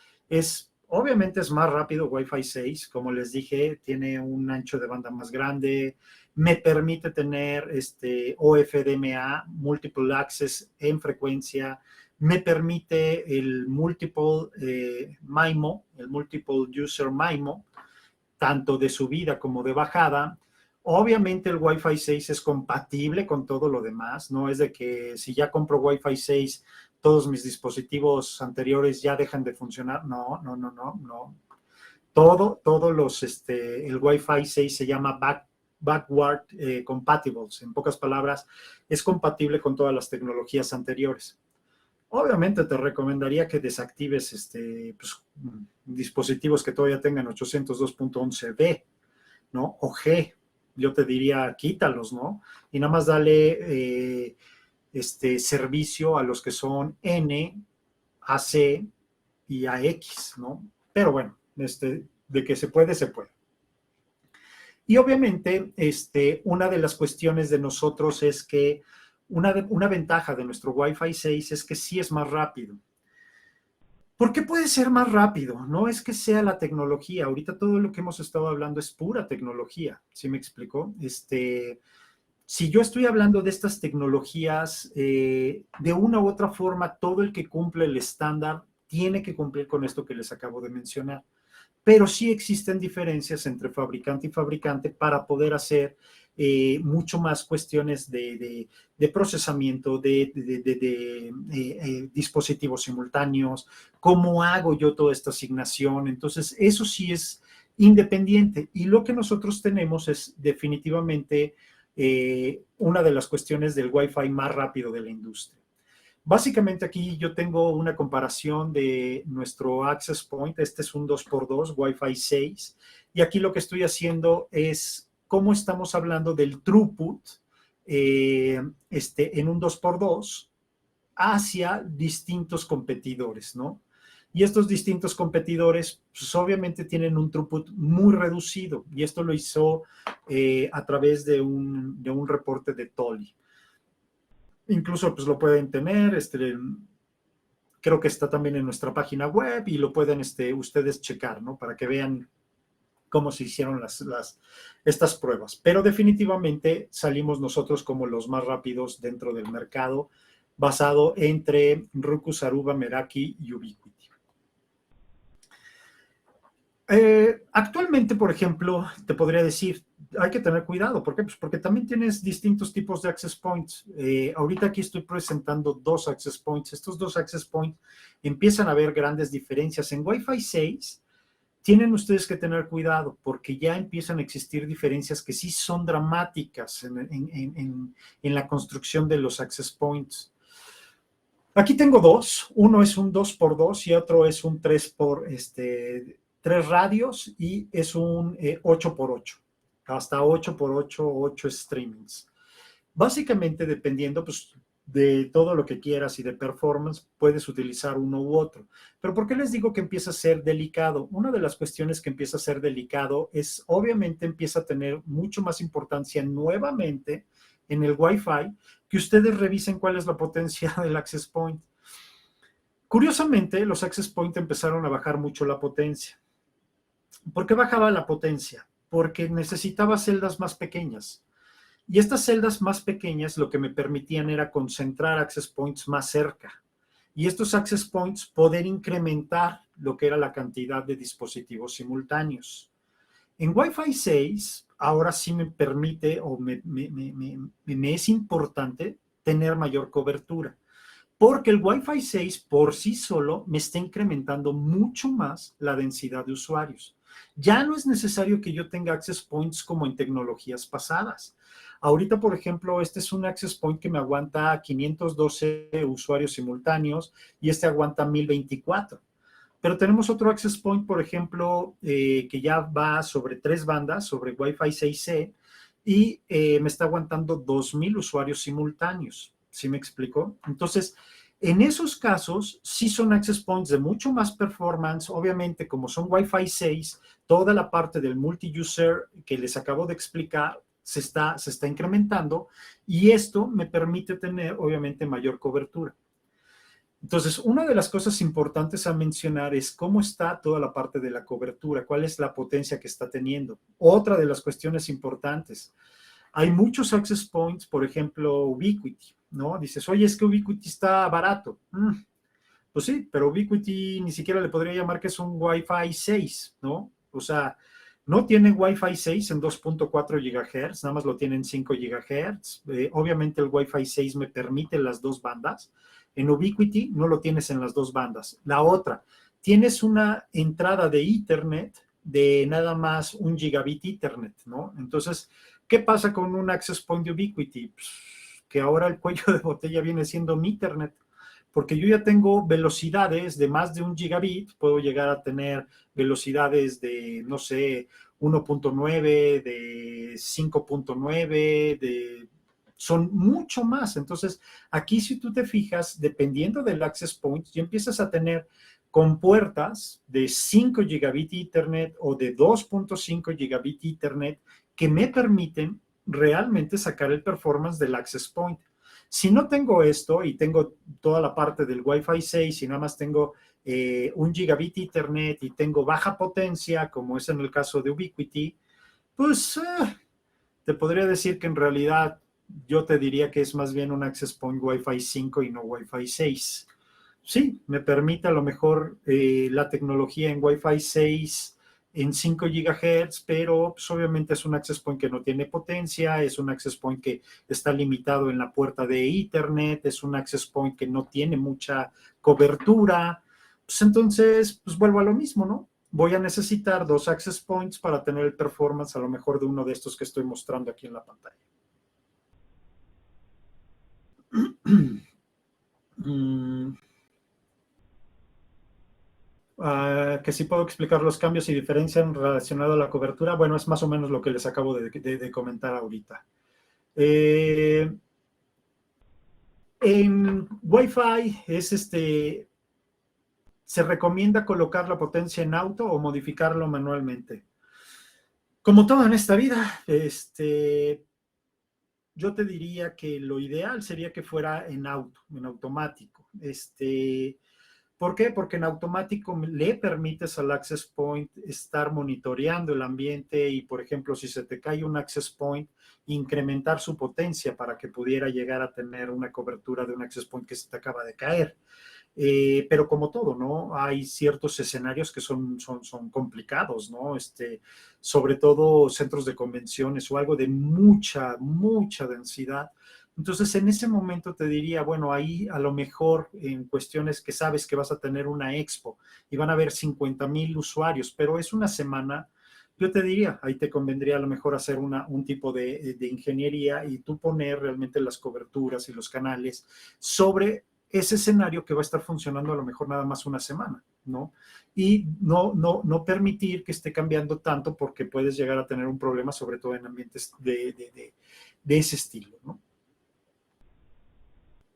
obviamente es más rápido Wi-Fi 6, como les dije, tiene un ancho de banda más grande, me permite tener OFDMA, Multiple Access en frecuencia, me permite el Multiple MIMO, el Multiple User MIMO, tanto de subida como de bajada. Obviamente el Wi-Fi 6 es compatible con todo lo demás, no es de que si ya compro Wi-Fi 6 todos mis dispositivos anteriores ya dejan de funcionar. No. El Wi-Fi 6 se llama backward compatibles. En pocas palabras, es compatible con todas las tecnologías anteriores. Obviamente te recomendaría que desactives dispositivos que todavía tengan 802.11b, ¿no? O G. Yo te diría, quítalos, ¿no? Y nada más dale servicio a los que son N, AC y AX, ¿no? Pero bueno, de que se puede, se puede. Y obviamente, una de las cuestiones de nosotros es que una ventaja de nuestro Wi-Fi 6 es que sí es más rápido. ¿Por qué puede ser más rápido? No es que sea la tecnología. Ahorita todo lo que hemos estado hablando es pura tecnología. ¿Sí me explico? Si yo estoy hablando de estas tecnologías, de una u otra forma, todo el que cumple el estándar tiene que cumplir con esto que les acabo de mencionar. Pero sí existen diferencias entre fabricante y fabricante para poder hacer mucho más cuestiones de procesamiento, de dispositivos simultáneos, cómo hago yo toda esta asignación. Entonces, eso sí es independiente. Y lo que nosotros tenemos es definitivamente una de las cuestiones del Wi-Fi más rápido de la industria. Básicamente aquí yo tengo una comparación de nuestro access point. Este es un 2x2 Wi-Fi 6 y aquí lo que estoy haciendo es cómo estamos hablando del throughput en un 2x2 hacia distintos competidores, ¿no? Y estos distintos competidores, pues obviamente tienen un throughput muy reducido y esto lo hizo a través de un reporte de Tolly. Incluso pues lo pueden tener, creo que está también en nuestra página web y lo pueden ustedes checar, ¿no? Para que vean cómo se hicieron estas pruebas. Pero definitivamente salimos nosotros como los más rápidos dentro del mercado, basado entre Ruckus, Aruba, Meraki y Ubiquiti. Actualmente, por ejemplo, te podría decir, hay que tener cuidado. ¿Por qué? Pues porque también tienes distintos tipos de access points. Ahorita aquí estoy presentando dos access points. Estos dos access points empiezan a haber grandes diferencias. En Wi-Fi 6 tienen ustedes que tener cuidado porque ya empiezan a existir diferencias que sí son dramáticas en la construcción de los access points. Aquí tengo dos. Uno es un 2x2 y otro es un 3 radios y es un 8x8. Hasta 8x8, 8 streamings. Básicamente, dependiendo pues, de todo lo que quieras y de performance, puedes utilizar uno u otro. Pero ¿por qué les digo que empieza a ser delicado? Una de las cuestiones que empieza a ser delicado es, obviamente, empieza a tener mucho más importancia nuevamente en el Wi-Fi, que ustedes revisen cuál es la potencia del access point. Curiosamente, los access point empezaron a bajar mucho la potencia. ¿Por qué bajaba la potencia? Porque necesitaba celdas más pequeñas. Y estas celdas más pequeñas lo que me permitían era concentrar access points más cerca. Y estos access points poder incrementar lo que era la cantidad de dispositivos simultáneos. En Wi-Fi 6, ahora sí me permite o me es importante tener mayor cobertura. Porque el Wi-Fi 6 por sí solo me está incrementando mucho más la densidad de usuarios. Ya no es necesario que yo tenga access points como en tecnologías pasadas. Ahorita, por ejemplo, este es un access point que me aguanta 512 usuarios simultáneos y este aguanta 1024. Pero tenemos otro access point, por ejemplo, que ya va sobre 3 bandas, sobre Wi-Fi 6E, y me está aguantando 2000 usuarios simultáneos. ¿Sí me explico? Entonces, en esos casos, sí son access points de mucho más performance. Obviamente, como son Wi-Fi 6, toda la parte del multi-user que les acabo de explicar se está incrementando y esto me permite tener, obviamente, mayor cobertura. Entonces, una de las cosas importantes a mencionar es cómo está toda la parte de la cobertura, cuál es la potencia que está teniendo. Otra de las cuestiones importantes, hay muchos access points, por ejemplo, Ubiquiti, ¿no? Dices, oye, es que Ubiquiti está barato. Pues sí, pero Ubiquiti ni siquiera le podría llamar que es un Wi-Fi 6, ¿no? O sea, no tiene Wi-Fi 6 en 2.4 GHz, nada más lo tiene en 5 GHz. Obviamente el Wi-Fi 6 me permite las dos bandas. En Ubiquiti no lo tienes en las dos bandas. La otra, tienes una entrada de Ethernet de nada más 1 gigabit Ethernet, ¿no? Entonces, ¿qué pasa con un access point de Ubiquiti? Pues, que ahora el cuello de botella viene siendo mi Ethernet, porque yo ya tengo velocidades de más de 1 gigabit, puedo llegar a tener velocidades de, no sé, 1.9, de 5.9, son mucho más. Entonces, aquí si tú te fijas, dependiendo del access point, ya empiezas a tener compuertas de 5 gigabit Ethernet o de 2.5 gigabit Ethernet que me permiten realmente sacar el performance del access point. Si no tengo esto y tengo toda la parte del Wi-Fi 6 y nada más tengo 1 gigabit Ethernet y tengo baja potencia, como es en el caso de Ubiquiti, pues te podría decir que en realidad yo te diría que es más bien un access point Wi-Fi 5 y no Wi-Fi 6. Sí, me permite a lo mejor la tecnología en Wi-Fi 6 en 5 GHz, pero pues, obviamente es un access point que no tiene potencia, es un access point que está limitado en la puerta de Ethernet, es un access point que no tiene mucha cobertura. Pues entonces, pues vuelvo a lo mismo, ¿no? Voy a necesitar dos access points para tener el performance a lo mejor de uno de estos que estoy mostrando aquí en la pantalla. Que sí puedo explicar los cambios y diferencias relacionados a la cobertura. Bueno, es más o menos lo que les acabo de comentar ahorita. En Wi-Fi se recomienda colocar la potencia en auto o modificarlo manualmente. Como todo en esta vida, yo te diría que lo ideal sería que fuera en auto, en automático. ¿Por qué? Porque en automático le permites al access point estar monitoreando el ambiente y, por ejemplo, si se te cae un access point, incrementar su potencia para que pudiera llegar a tener una cobertura de un access point que se te acaba de caer. Pero como todo, ¿no? Hay ciertos escenarios que son complicados, ¿no? Sobre todo centros de convenciones o algo de mucha densidad. Entonces, en ese momento te diría, bueno, ahí a lo mejor en cuestiones que sabes que vas a tener una expo y van a haber 50,000 usuarios, pero es una semana, yo te diría, ahí te convendría a lo mejor hacer un tipo de ingeniería y tú poner realmente las coberturas y los canales sobre ese escenario que va a estar funcionando a lo mejor nada más una semana, ¿no? Y no permitir que esté cambiando tanto porque puedes llegar a tener un problema, sobre todo en ambientes de ese estilo, ¿no?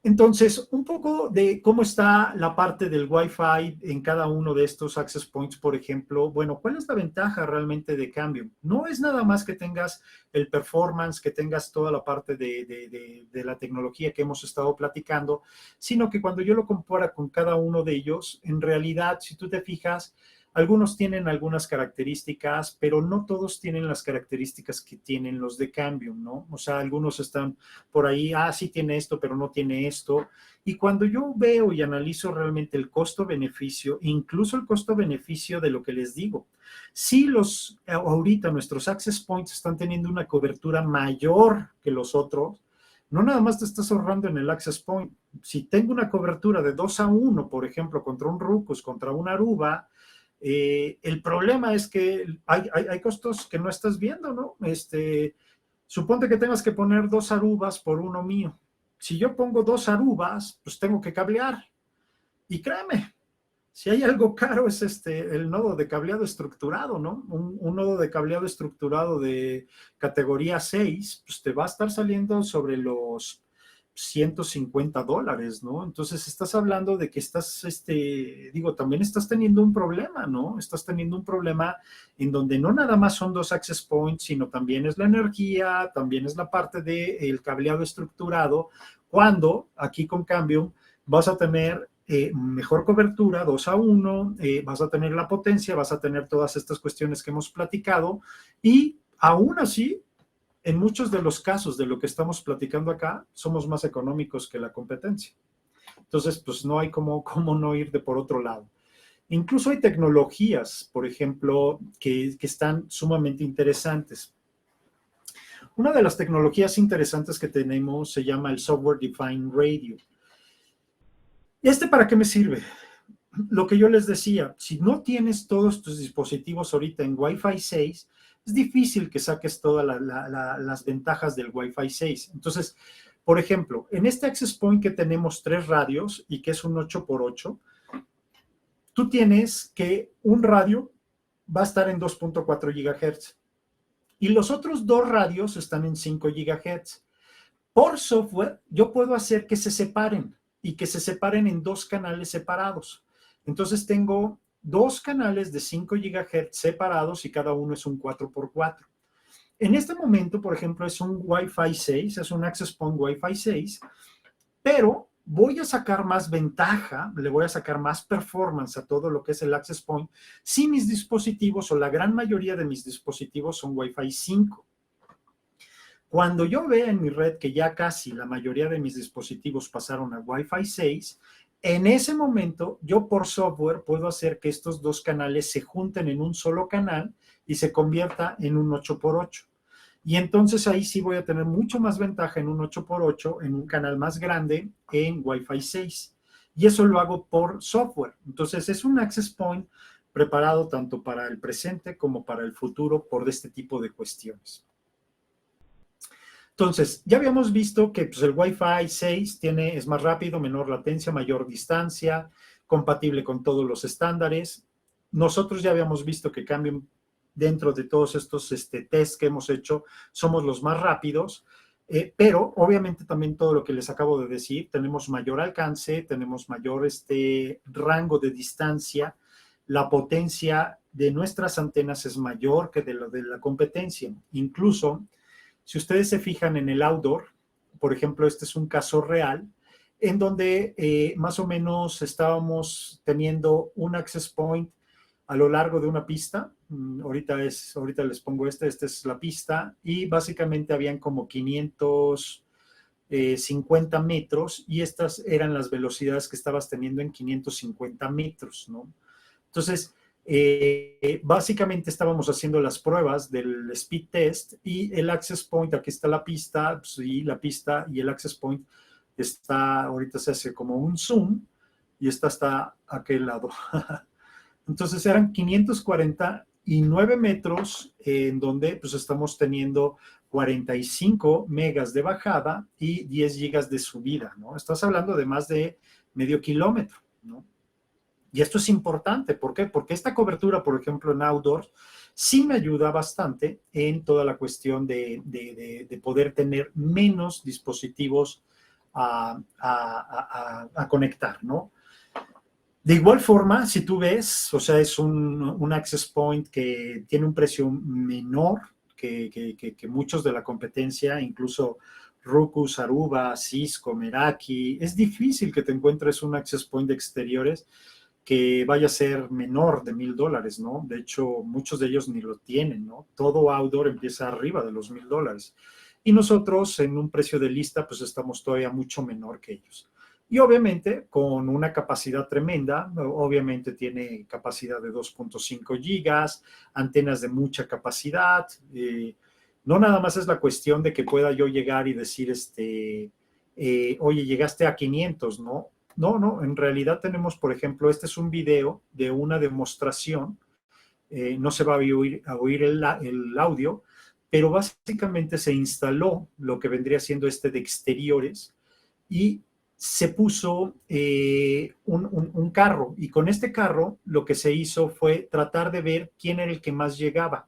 Entonces, un poco de cómo está la parte del Wi-Fi en cada uno de estos access points, por ejemplo. Bueno, ¿cuál es la ventaja realmente de Cambium? No es nada más que tengas el performance, que tengas toda la parte de la tecnología que hemos estado platicando, sino que cuando yo lo comparo con cada uno de ellos, en realidad, si tú te fijas, algunos tienen algunas características, pero no todos tienen las características que tienen los de Cambium, ¿no? O sea, algunos están por ahí, sí tiene esto, pero no tiene esto. Y cuando yo veo y analizo realmente el costo-beneficio, incluso el costo-beneficio de lo que les digo, si ahorita nuestros access points están teniendo una cobertura mayor que los otros, no nada más te estás ahorrando en el access point. Si tengo una cobertura de 2-1, por ejemplo, contra un Ruckus, contra un Aruba, el problema es que hay costos que no estás viendo, ¿no? Suponte que tengas que poner 2 Arubas por uno mío. Si yo pongo 2 Arubas, pues tengo que cablear. Y créeme, si hay algo caro es el nodo de cableado estructurado, ¿no? Un nodo de cableado estructurado de categoría 6, pues te va a estar saliendo sobre los $150, ¿no? Entonces estás hablando de que estás, también estás teniendo un problema, ¿no? Estás teniendo un problema en donde no nada más son 2 access points, sino también es la energía, también es la parte del cableado estructurado, cuando aquí con Cambium vas a tener mejor cobertura, 2-1, vas a tener la potencia, vas a tener todas estas cuestiones que hemos platicado y aún así, en muchos de los casos de lo que estamos platicando acá, somos más económicos que la competencia. Entonces, pues no hay cómo no ir de por otro lado. Incluso hay tecnologías, por ejemplo, que están sumamente interesantes. Una de las tecnologías interesantes que tenemos se llama el Software Defined Radio. ¿Para qué me sirve? Lo que yo les decía, si no tienes todos tus dispositivos ahorita en Wi-Fi 6, es difícil que saques todas las ventajas del Wi-Fi 6. Entonces, por ejemplo, en este access point que tenemos 3 radios y que es un 8x8, tú tienes que un radio va a estar en 2.4 GHz y los otros 2 radios están en 5 GHz. Por software, yo puedo hacer que se separen y que se separen en 2 canales separados. Entonces tengo 2 canales de 5 GHz separados y cada uno es un 4x4. En este momento, por ejemplo, es un Wi-Fi 6, es un Access Point Wi-Fi 6, pero voy a sacar más ventaja, le voy a sacar más performance a todo lo que es el Access Point si mis dispositivos o la gran mayoría de mis dispositivos son Wi-Fi 5. Cuando yo vea en mi red que ya casi la mayoría de mis dispositivos pasaron a Wi-Fi 6, en ese momento yo por software puedo hacer que estos 2 canales se junten en un solo canal y se convierta en un 8x8. Y entonces ahí sí voy a tener mucho más ventaja en un 8x8, en un canal más grande en Wi-Fi 6. Y eso lo hago por software. Entonces es un access point preparado tanto para el presente como para el futuro por este tipo de cuestiones. Entonces, ya habíamos visto que pues, el Wi-Fi 6 es más rápido, menor latencia, mayor distancia, compatible con todos los estándares. Nosotros ya habíamos visto que Cambium, dentro de todos estos tests que hemos hecho, somos los más rápidos, pero obviamente también todo lo que les acabo de decir, tenemos mayor alcance, tenemos mayor rango de distancia, la potencia de nuestras antenas es mayor que de lo de la competencia. Incluso, si ustedes se fijan en el outdoor, por ejemplo, este es un caso real, en donde más o menos estábamos teniendo un access point a lo largo de una pista. Ahorita les pongo esta es la pista, y básicamente habían como 500 50 metros y estas eran las velocidades que estabas teniendo en 550 metros, ¿no? Entonces, básicamente estábamos haciendo las pruebas del speed test y el access point, aquí está la pista, pues, y la pista y el access point está, ahorita se hace como un zoom y esta está a aquel lado. Entonces eran 549 metros en donde pues estamos teniendo 45 megas de bajada y 10 gigas de subida, ¿no? Estás hablando de más de medio kilómetro, ¿no? Y esto es importante, ¿por qué? Porque esta cobertura, por ejemplo, en outdoors, sí me ayuda bastante en toda la cuestión de poder tener menos dispositivos a conectar, ¿no? De igual forma, si tú ves, o sea, es un access point que tiene un precio menor que muchos de la competencia, incluso Ruckus, Aruba, Cisco, Meraki. Es difícil que te encuentres un access point de exteriores que vaya a ser menor de $1,000, ¿no? De hecho, muchos de ellos ni lo tienen, ¿no? Todo outdoor empieza arriba de los $1,000. Y nosotros en un precio de lista, pues estamos todavía mucho menor que ellos. Y obviamente con una capacidad tremenda, obviamente tiene capacidad de 2.5 gigas, antenas de mucha capacidad. No nada más es la cuestión de que pueda yo llegar y decir, oye, llegaste a 500, ¿no? No, en realidad tenemos, por ejemplo, este es un video de una demostración, no se va a oír el audio, pero básicamente se instaló lo que vendría siendo de exteriores y se puso un carro y con este carro lo que se hizo fue tratar de ver quién era el que más llegaba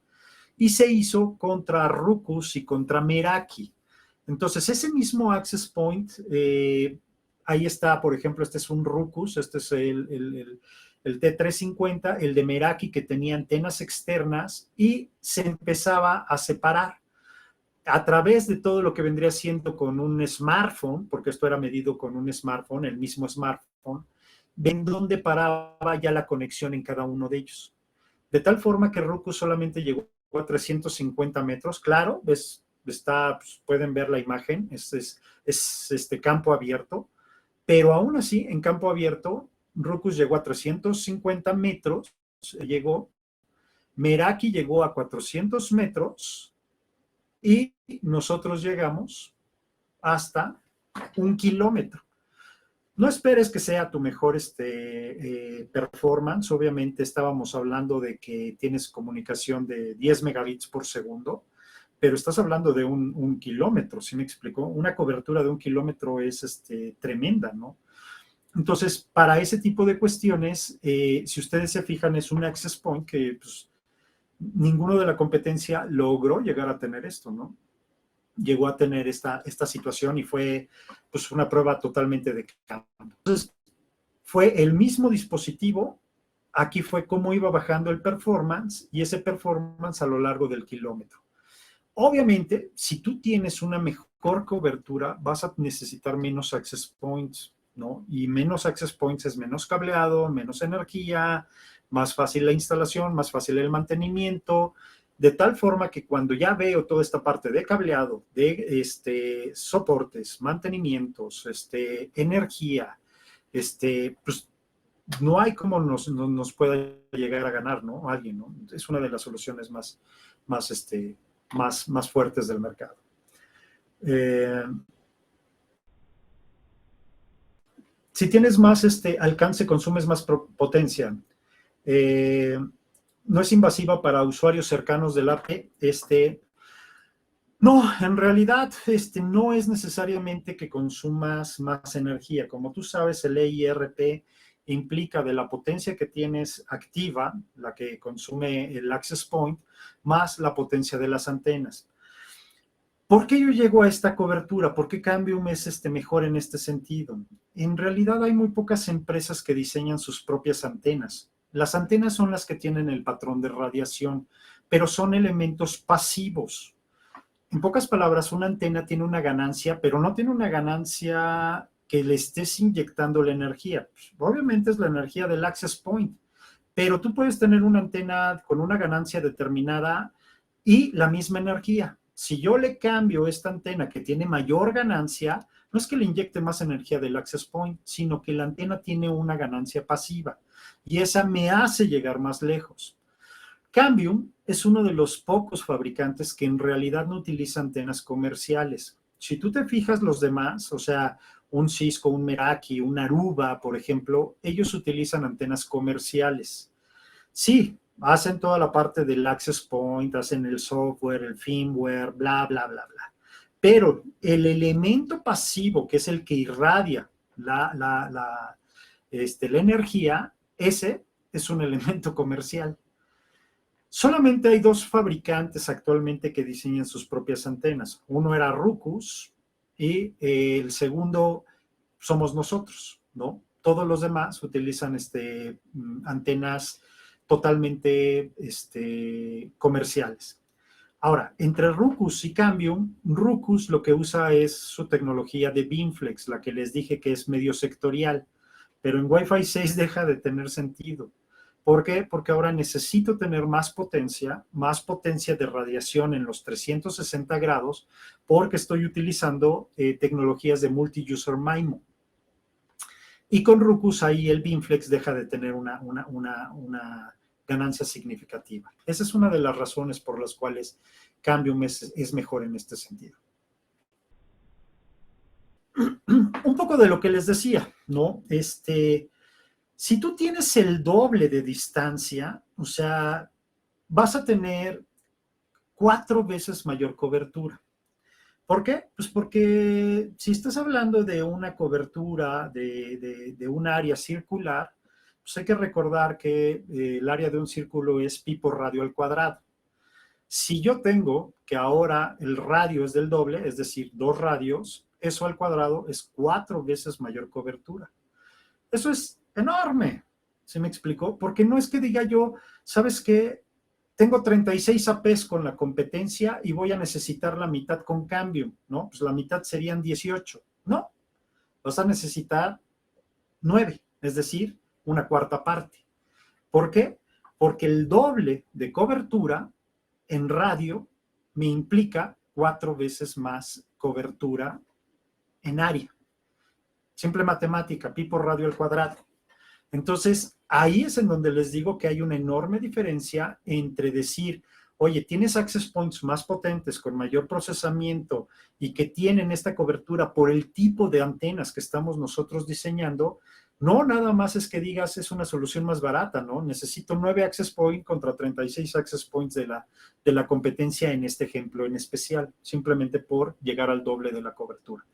y se hizo contra Ruckus y contra Meraki. Entonces ese mismo access point, ahí está, por ejemplo, este es un Ruckus, este es el T350, el de Meraki que tenía antenas externas y se empezaba a separar a través de todo lo que vendría siendo con un smartphone, porque esto era medido con un smartphone, el mismo smartphone, ven dónde paraba ya la conexión en cada uno de ellos. De tal forma que Ruckus solamente llegó a 350 metros. Claro, está, pues, pueden ver la imagen, es este campo abierto, pero aún así, en campo abierto, Ruckus llegó a 350 metros, llegó, Meraki llegó a 400 metros, y nosotros llegamos hasta 1 kilómetro. No esperes que sea tu mejor performance. Obviamente estábamos hablando de que tienes comunicación de 10 megabits por segundo, pero estás hablando de un kilómetro, ¿sí me explicó? Una cobertura de 1 kilómetro es tremenda, ¿no? Entonces, para ese tipo de cuestiones, si ustedes se fijan, es un access point que pues, ninguno de la competencia logró llegar a tener esto, ¿no? Llegó a tener esta situación y fue pues una prueba totalmente de campo. Entonces, fue el mismo dispositivo, aquí fue cómo iba bajando el performance y ese performance a lo largo del kilómetro. Obviamente, si tú tienes una mejor cobertura, vas a necesitar menos access points, ¿no? Y menos access points es menos cableado, menos energía, más fácil la instalación, más fácil el mantenimiento, de tal forma que cuando ya veo toda esta parte de cableado, de soportes, mantenimientos, energía, pues no hay cómo nos pueda llegar a ganar, ¿no? Alguien, ¿no? Es una de las soluciones más fuertes del mercado. Si tienes más alcance, consumes más potencia. No es invasiva para usuarios cercanos del AP. No, en realidad no es necesariamente que consumas más energía. Como tú sabes, el EIRP implica de la potencia que tienes activa, la que consume el access point, más la potencia de las antenas. ¿Por qué yo llego a esta cobertura? ¿Por qué Cambium es mejor en este sentido? En realidad hay muy pocas empresas que diseñan sus propias antenas. Las antenas son las que tienen el patrón de radiación, pero son elementos pasivos. En pocas palabras, una antena tiene una ganancia, pero no tiene una ganancia que le estés inyectando la energía. Pues, obviamente es la energía del access point, pero tú puedes tener una antena con una ganancia determinada y la misma energía. Si yo le cambio esta antena que tiene mayor ganancia, no es que le inyecte más energía del access point, sino que la antena tiene una ganancia pasiva y esa me hace llegar más lejos. Cambium es uno de los pocos fabricantes que en realidad no utiliza antenas comerciales. Si tú te fijas los demás, o sea, un Cisco, un Meraki, un Aruba, por ejemplo, ellos utilizan antenas comerciales. Sí, hacen toda la parte del access point, hacen el software, el firmware, bla, bla, bla, bla. Pero el elemento pasivo, que es el que irradia la energía, ese es un elemento comercial. Solamente hay dos fabricantes actualmente que diseñan sus propias antenas. Uno era Ruckus y el segundo somos nosotros, ¿no? Todos los demás utilizan antenas totalmente comerciales. Ahora, entre Ruckus y Cambium, Ruckus lo que usa es su tecnología de Beamflex, la que les dije que es medio sectorial, pero en Wi-Fi 6 deja de tener sentido. ¿Por qué? Porque ahora necesito tener más potencia de radiación en los 360 grados, porque estoy utilizando tecnologías de multi-user MIMO. Y con Ruckus ahí el Beamflex deja de tener una ganancia significativa. Esa es una de las razones por las cuales Cambium es mejor en este sentido. Un poco de lo que les decía, ¿no? Si tú tienes el doble de distancia, o sea, vas a tener 4 veces mayor cobertura. ¿Por qué? Pues porque si estás hablando de una cobertura de un área circular, pues hay que recordar que el área de un círculo es pi por radio al cuadrado. Si yo tengo que ahora el radio es del doble, es decir, 2 radios, eso al cuadrado es 4 veces mayor cobertura. Eso es enorme, ¿se me explicó? Porque no es que diga yo, ¿sabes qué? Tengo 36 APs con la competencia y voy a necesitar la mitad con Cambium, ¿no? Pues la mitad serían 18. No, vas a necesitar 9, es decir, una cuarta parte. ¿Por qué? Porque el doble de cobertura en radio me implica 4 veces más cobertura en área. Simple matemática, pi por radio al cuadrado. Entonces, ahí es en donde les digo que hay una enorme diferencia entre decir, oye, tienes access points más potentes, con mayor procesamiento y que tienen esta cobertura por el tipo de antenas que estamos nosotros diseñando. No nada más es que digas es una solución más barata, ¿no? Necesito 9 access points contra 36 access points de la competencia en este ejemplo en especial, simplemente por llegar al doble de la cobertura.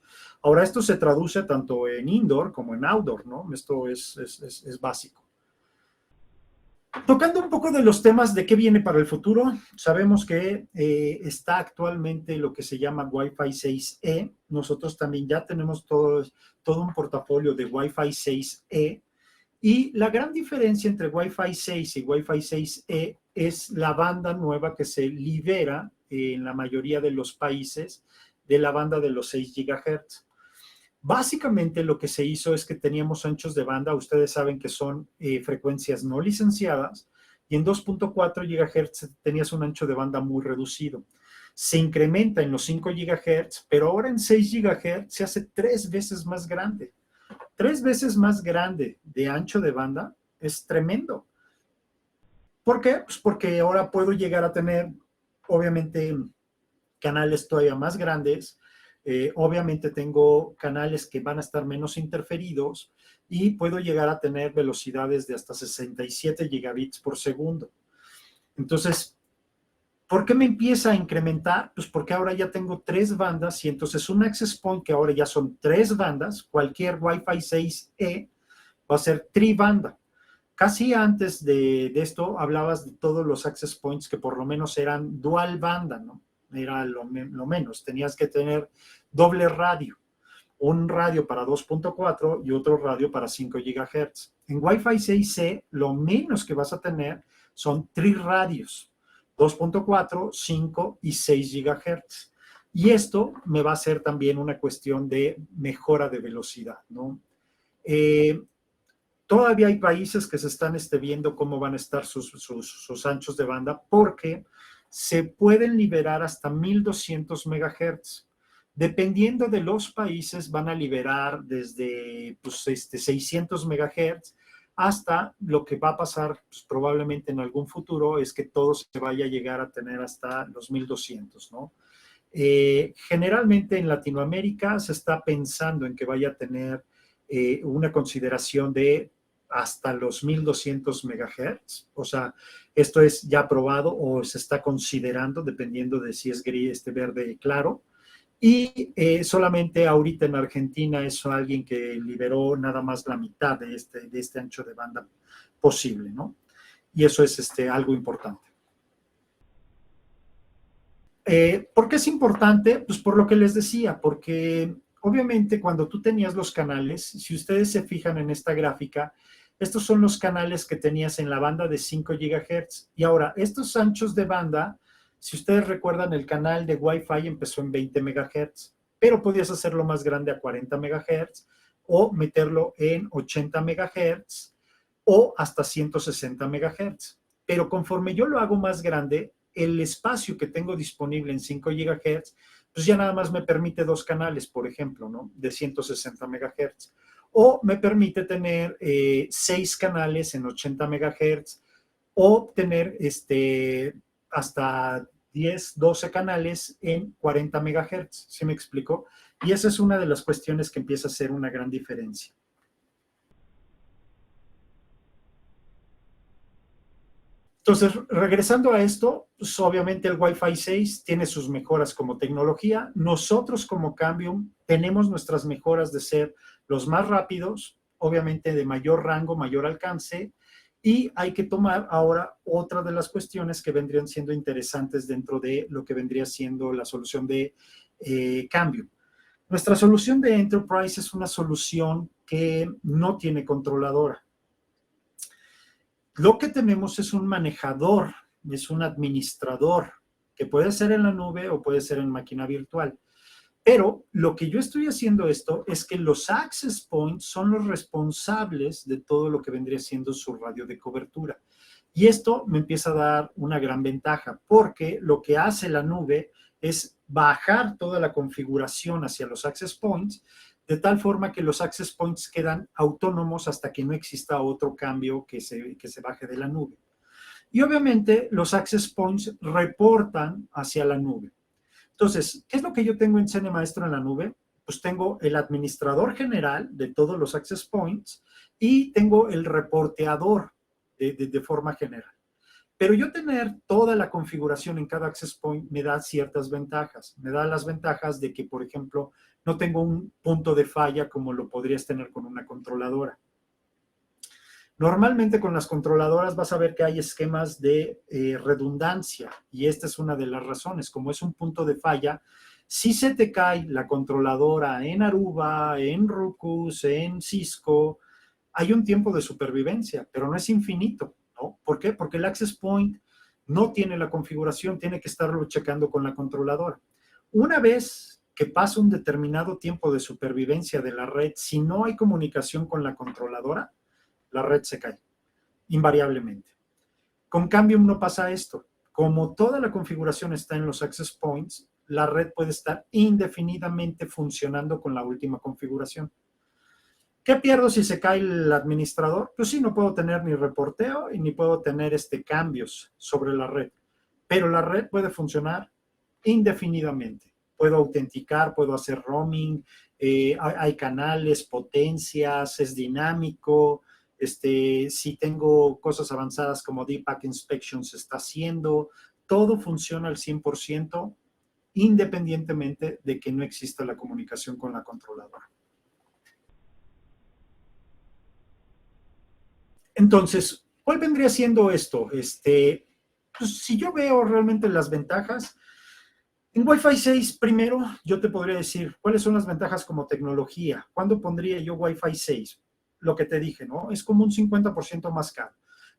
Ahora, esto se traduce tanto en indoor como en outdoor, ¿no? Esto es básico. Tocando un poco de los temas de qué viene para el futuro, sabemos que está actualmente lo que se llama Wi-Fi 6E. Nosotros también ya tenemos todo un portafolio de Wi-Fi 6E. Y la gran diferencia entre Wi-Fi 6 y Wi-Fi 6E es la banda nueva que se libera en la mayoría de los países de la banda de los 6 GHz. Básicamente lo que se hizo es que teníamos anchos de banda, ustedes saben que son frecuencias no licenciadas, y en 2.4 GHz tenías un ancho de banda muy reducido. Se incrementa en los 5 GHz, pero ahora en 6 GHz se hace 3 veces más grande. 3 veces más grande de ancho de banda es tremendo. ¿Por qué? Pues porque ahora puedo llegar a tener, obviamente, canales todavía más grandes. Obviamente tengo canales que van a estar menos interferidos y puedo llegar a tener velocidades de hasta 67 gigabits por segundo. Entonces, ¿por qué me empieza a incrementar? Pues porque ahora ya tengo 3 bandas y entonces un access point que ahora ya son 3 bandas, cualquier Wi-Fi 6E va a ser tribanda. Casi antes de esto hablabas de todos los access points que por lo menos eran dual banda, ¿no? Era lo menos. Tenías que tener doble radio. Un radio para 2.4 y otro radio para 5 GHz. En Wi-Fi 6E, lo menos que vas a tener son 3 radios. 2.4, 5 y 6 GHz. Y esto me va a hacer también una cuestión de mejora de velocidad, ¿no? Todavía hay países que se están viendo cómo van a estar sus anchos de banda porque se pueden liberar hasta 1200 megahertz. Dependiendo de los países, van a liberar desde pues, 600 megahertz hasta lo que va a pasar pues, probablemente en algún futuro es que todo se vaya a llegar a tener hasta los 1200, ¿no? Generalmente en Latinoamérica se está pensando en que vaya a tener una consideración de hasta los 1200 megahertz, o sea, esto es ya aprobado o se está considerando, dependiendo de si es gris, verde claro, y solamente ahorita en Argentina es alguien que liberó nada más la mitad de este ancho de banda posible, ¿no? Y eso es algo importante. ¿Por qué es importante? Pues por lo que les decía, porque obviamente cuando tú tenías los canales, si ustedes se fijan en esta gráfica, estos son los canales que tenías en la banda de 5 GHz. Y ahora, estos anchos de banda, si ustedes recuerdan, el canal de Wi-Fi empezó en 20 MHz, pero podías hacerlo más grande a 40 MHz o meterlo en 80 MHz o hasta 160 MHz. Pero conforme yo lo hago más grande, el espacio que tengo disponible en 5 GHz, pues ya nada más me permite 2 canales, por ejemplo, ¿no? De 160 MHz. O me permite tener 6 canales en 80 MHz o tener hasta 10, 12 canales en 40 MHz. ¿Sí me explico? Y esa es una de las cuestiones que empieza a hacer una gran diferencia. Entonces, regresando a esto, pues obviamente el Wi-Fi 6 tiene sus mejoras como tecnología. Nosotros como Cambium tenemos nuestras mejoras de ser los más rápidos, obviamente de mayor rango, mayor alcance, y hay que tomar ahora otra de las cuestiones que vendrían siendo interesantes dentro de lo que vendría siendo la solución de Cambium. Nuestra solución de Enterprise es una solución que no tiene controladora. Lo que tenemos es un manejador, es un administrador, que puede ser en la nube o puede ser en máquina virtual. Pero lo que yo estoy haciendo esto es que los access points son los responsables de todo lo que vendría siendo su radio de cobertura. Y esto me empieza a dar una gran ventaja, porque lo que hace la nube es bajar toda la configuración hacia los access points, de tal forma que los access points quedan autónomos hasta que no exista otro cambio que se baje de la nube. Y obviamente los access points reportan hacia la nube. Entonces, ¿qué es lo que yo tengo en Cine Maestro en la nube? Pues tengo el administrador general de todos los access points y tengo el reporteador de forma general. Pero yo tener toda la configuración en cada access point me da ciertas ventajas. Me da las ventajas de que, por ejemplo, no tengo un punto de falla como lo podrías tener con una controladora. Normalmente con las controladoras vas a ver que hay esquemas de redundancia y esta es una de las razones. Como es un punto de falla, si se te cae la controladora en Aruba, en Ruckus, en Cisco, hay un tiempo de supervivencia, pero no es infinito, ¿no? ¿Por qué? Porque el access point no tiene la configuración, tiene que estarlo checando con la controladora. Una vez que pasa un determinado tiempo de supervivencia de la red, si no hay comunicación con la controladora, la red se cae, invariablemente. Con Cambium no pasa esto. Como toda la configuración está en los access points, la red puede estar indefinidamente funcionando con la última configuración. ¿Qué pierdo si se cae el administrador? Pues sí, no puedo tener ni reporteo y ni puedo tener cambios sobre la red. Pero la red puede funcionar indefinidamente. Puedo autenticar, puedo hacer roaming, hay canales, potencias, es dinámico. Si tengo cosas avanzadas como Deep Packet Inspection se está haciendo. Todo funciona al 100% independientemente de que no exista la comunicación con la controladora. Entonces, ¿cuál vendría siendo esto? Pues, si yo veo realmente las ventajas, en Wi-Fi 6, primero, yo te podría decir cuáles son las ventajas como tecnología. ¿Cuándo pondría yo Wi-Fi 6? Lo que te dije, ¿no? Es como un 50% más caro.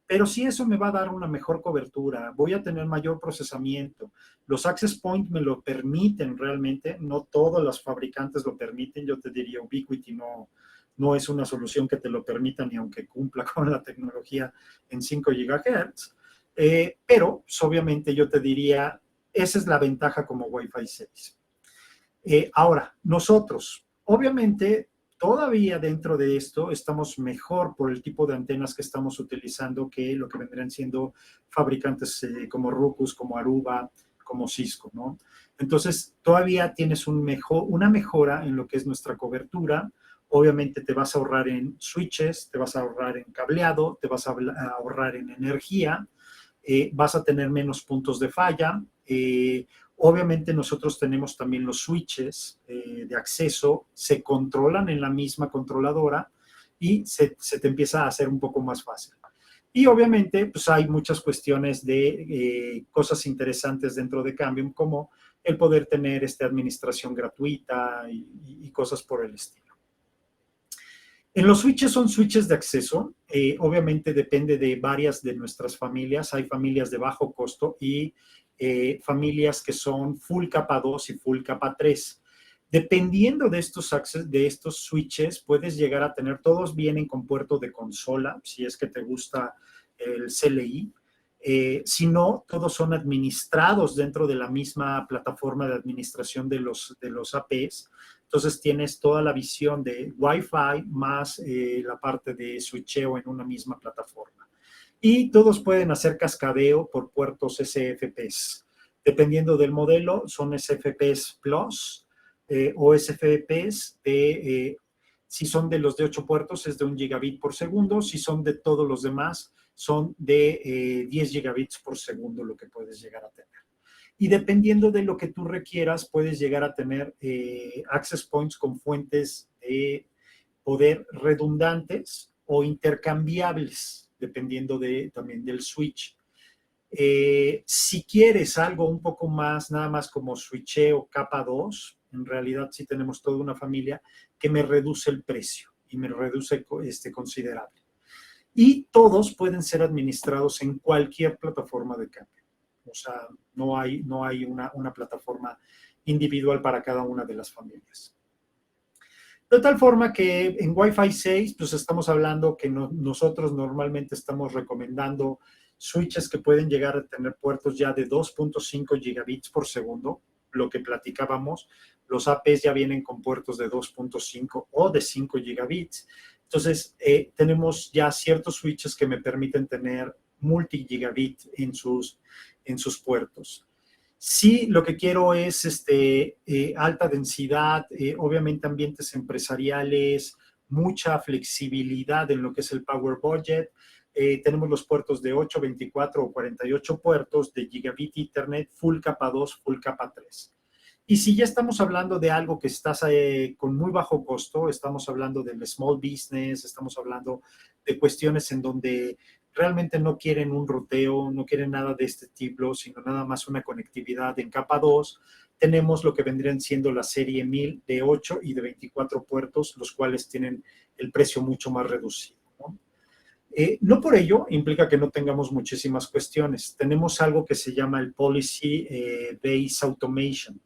Pero si eso me va a dar una mejor cobertura, voy a tener mayor procesamiento. Los access points me lo permiten realmente, no todos los fabricantes lo permiten. Yo te diría, Ubiquiti no es una solución que te lo permita ni aunque cumpla con la tecnología en 5 GHz. Pero, pues, obviamente yo te diría, esa es la ventaja como Wi-Fi 6. Ahora, nosotros, obviamente, todavía dentro de esto estamos mejor por el tipo de antenas que estamos utilizando que lo que vendrían siendo fabricantes como Ruckus, como Aruba, como Cisco, ¿no? Entonces, todavía tienes una mejora en lo que es nuestra cobertura. Obviamente te vas a ahorrar en switches, te vas a ahorrar en cableado, te vas a ahorrar en energía, vas a tener menos puntos de falla. Obviamente nosotros tenemos también los switches de acceso, se controlan en la misma controladora y se te empieza a hacer un poco más fácil. Y obviamente pues hay muchas cuestiones de cosas interesantes dentro de Cambium, como el poder tener administración gratuita y cosas por el estilo. En los switches son switches de acceso, obviamente depende de varias de nuestras familias, hay familias de bajo costo y familias que son full capa 2 y full capa 3. Dependiendo de estos switches, puedes llegar a tener, todos vienen con puerto de consola, si es que te gusta el CLI. Si no, todos son administrados dentro de la misma plataforma de administración de los APs. Entonces tienes toda la visión de Wi-Fi más la parte de switcheo en una misma plataforma. Y todos pueden hacer cascadeo por puertos SFPs. Dependiendo del modelo, son SFPs Plus o SFPs si son de los de 8 puertos, es de 1 gigabit por segundo. Si son de todos los demás, son de 10 gigabits por segundo lo que puedes llegar a tener. Y dependiendo de lo que tú requieras, puedes llegar a tener access points con fuentes de poder redundantes o intercambiables, dependiendo también del switch. Si quieres algo un poco más, nada más como switcheo capa 2, en realidad sí tenemos toda una familia que me reduce el precio y me reduce considerable. Y todos pueden ser administrados en cualquier plataforma de cambio. O sea, no hay una plataforma individual para cada una de las familias. De tal forma que en Wi-Fi 6, pues estamos hablando que nosotros normalmente estamos recomendando switches que pueden llegar a tener puertos ya de 2.5 gigabits por segundo, lo que platicábamos. Los APs ya vienen con puertos de 2.5 o de 5 gigabits. Entonces, tenemos ya ciertos switches que me permiten tener multi-gigabit en sus puertos. Sí, lo que quiero es alta densidad, obviamente ambientes empresariales, mucha flexibilidad en lo que es el power budget. Tenemos los puertos de 8, 24 o 48 puertos de gigabit Ethernet, full capa 2, full capa 3. Y si ya estamos hablando de algo que estás con muy bajo costo, estamos hablando del small business, estamos hablando de cuestiones en donde realmente no quieren un ruteo, no quieren nada de este tipo, sino nada más una conectividad en capa 2. Tenemos lo que vendrían siendo la serie 1000 de 8 y de 24 puertos, los cuales tienen el precio mucho más reducido, ¿no? No por ello implica que no tengamos muchísimas cuestiones. Tenemos algo que se llama el Policy Based Automation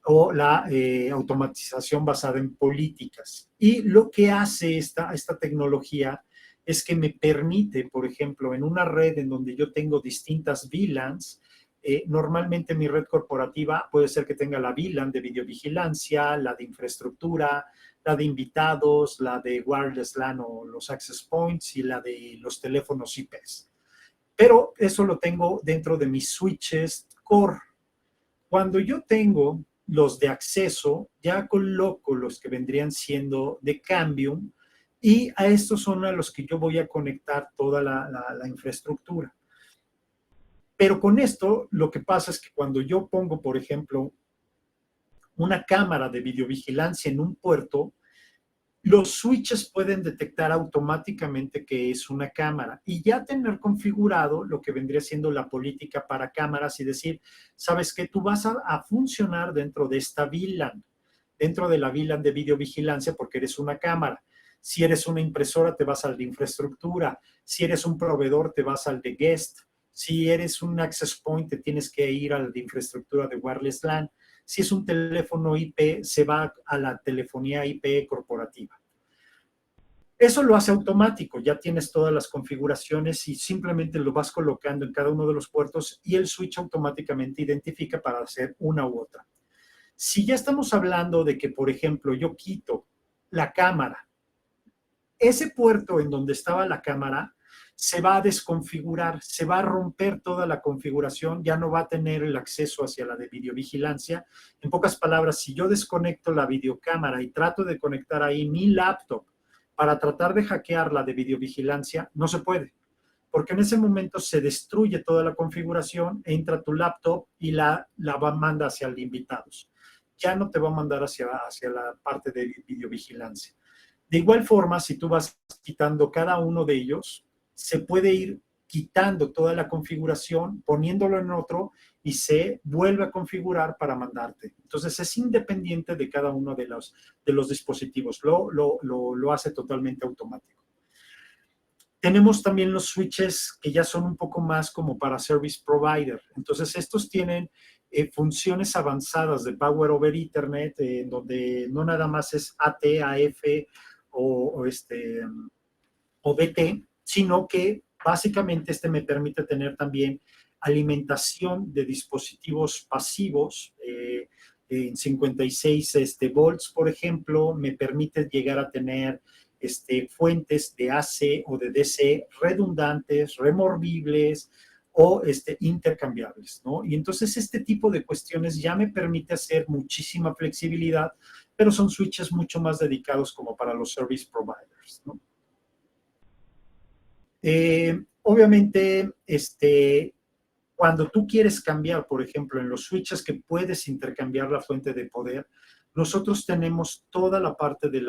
o la automatización basada en políticas. Y lo que hace esta tecnología es que me permite, por ejemplo, en una red en donde yo tengo distintas VLANs, normalmente mi red corporativa puede ser que tenga la VLAN de videovigilancia, la de infraestructura, la de invitados, la de wireless LAN o los access points y la de los teléfonos IPs. Pero eso lo tengo dentro de mis switches core. Cuando yo tengo los de acceso, ya coloco los que vendrían siendo de Cambium y a estos son a los que yo voy a conectar toda la infraestructura. Pero con esto lo que pasa es que cuando yo pongo, por ejemplo, una cámara de videovigilancia en un puerto, los switches pueden detectar automáticamente que es una cámara y ya tener configurado lo que vendría siendo la política para cámaras y decir, sabes que tú vas a funcionar dentro de esta VLAN, dentro de la VLAN de videovigilancia porque eres una cámara. Si eres una impresora, te vas al de infraestructura. Si eres un proveedor, te vas al de guest. Si eres un access point, te tienes que ir al de infraestructura de wireless LAN. Si es un teléfono IP, se va a la telefonía IP corporativa. Eso lo hace automático, ya tienes todas las configuraciones y simplemente lo vas colocando en cada uno de los puertos y el switch automáticamente identifica para hacer una u otra. Si ya estamos hablando de que, por ejemplo, yo quito la cámara, ese puerto en donde estaba la cámara se va a desconfigurar, se va a romper toda la configuración, ya no va a tener el acceso hacia la de videovigilancia. En pocas palabras, si yo desconecto la videocámara y trato de conectar ahí mi laptop para tratar de hackear la de videovigilancia, no se puede, porque en ese momento se destruye toda la configuración, entra tu laptop y la manda hacia el invitados. Ya no te va a mandar hacia la parte de videovigilancia. De igual forma, si tú vas quitando cada uno de ellos, se puede ir quitando toda la configuración, poniéndolo en otro y se vuelve a configurar para mandarte. Entonces es independiente de cada uno de los dispositivos, lo hace totalmente automático. Tenemos también los switches que ya son un poco más como para service provider. Entonces estos tienen funciones avanzadas de Power over Ethernet, donde no nada más es AT, AF o BT, sino que básicamente me permite tener también alimentación de dispositivos pasivos en 56 volts, por ejemplo, me permite llegar a tener fuentes de AC o de DC redundantes, removibles o intercambiables, ¿no? Y entonces este tipo de cuestiones ya me permite hacer muchísima flexibilidad, pero son switches mucho más dedicados como para los service providers, ¿no? Obviamente, cuando tú quieres cambiar, por ejemplo, en los switches que puedes intercambiar la fuente de poder, nosotros tenemos toda la parte de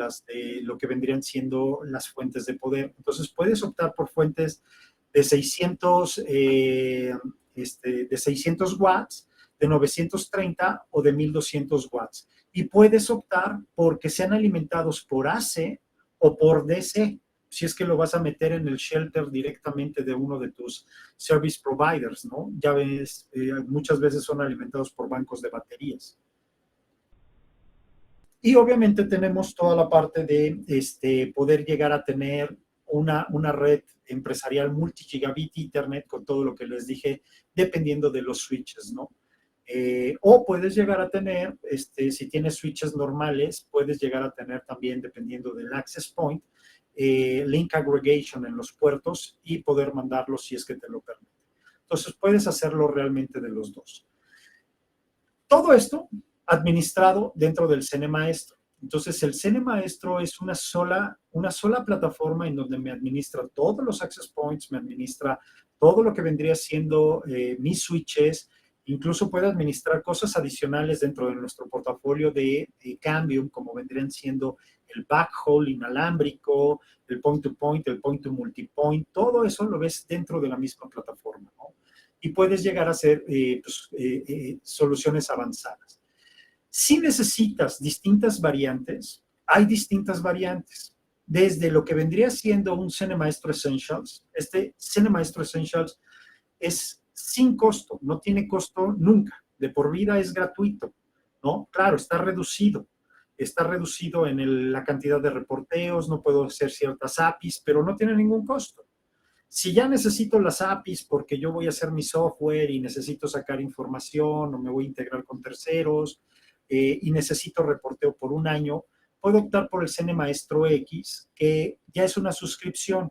lo que vendrían siendo las fuentes de poder. Entonces, puedes optar por fuentes de 600, de 600 watts, de 930 o de 1200 watts. Y puedes optar porque sean alimentados por AC o por DC, si es que lo vas a meter en el shelter directamente de uno de tus service providers, ¿no? Ya ves, muchas veces son alimentados por bancos de baterías. Y obviamente tenemos toda la parte de poder llegar a tener una red empresarial multi-gigabit Ethernet con todo lo que les dije, dependiendo de los switches, ¿no? O puedes llegar a tener, si tienes switches normales, puedes llegar a tener también, dependiendo del access point, link aggregation en los puertos y poder mandarlo si es que te lo permite. Entonces, puedes hacerlo realmente de los dos. Todo esto administrado dentro del Cene Maestro. Entonces, el Cene Maestro es una sola plataforma en donde me administra todos los access points, me administra todo lo que vendría siendo mis switches, incluso puede administrar cosas adicionales dentro de nuestro portafolio de Cambium, como vendrían siendo el backhaul inalámbrico, el point-to-point, el point-to-multipoint, todo eso lo ves dentro de la misma plataforma, ¿no? Y puedes llegar a hacer soluciones avanzadas. Si necesitas distintas variantes, hay distintas variantes. Desde lo que vendría siendo un Cene Maestro Essentials, Cene Maestro Essentials es sin costo, no tiene costo nunca, de por vida es gratuito, ¿no? Claro, está reducido en la cantidad de reporteos, no puedo hacer ciertas APIs, pero no tiene ningún costo. Si ya necesito las APIs porque yo voy a hacer mi software y necesito sacar información o me voy a integrar con terceros y necesito reporteo por un año, puedo optar por el Cene Maestro X, que ya es una suscripción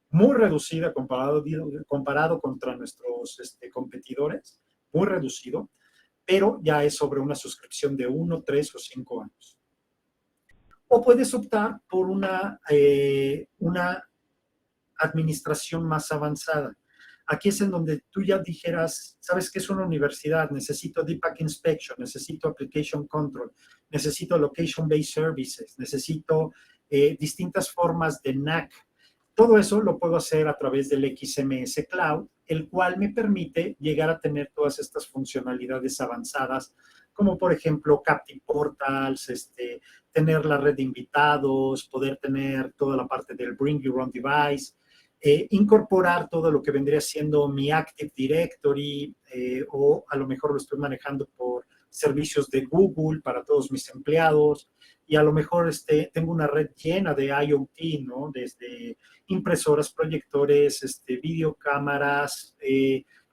muy reducida comparado contra nuestros competidores, muy reducido, pero ya es sobre una suscripción de 1, 3 o 5 años. O puedes optar por una administración más avanzada. Aquí es en donde tú ya dijeras, ¿sabes qué es una universidad? Necesito Deep Packet Inspection, necesito Application Control, necesito Location-Based Services, necesito distintas formas de NAC. Todo eso lo puedo hacer a través del XMS Cloud, el cual me permite llegar a tener todas estas funcionalidades avanzadas, como por ejemplo Captive Portals, tener la red de invitados, poder tener toda la parte del Bring Your Own Device, incorporar todo lo que vendría siendo mi Active Directory o a lo mejor lo estoy manejando por servicios de Google para todos mis empleados, y a lo mejor tengo una red llena de IoT, ¿no? Desde impresoras, proyectores, videocámaras,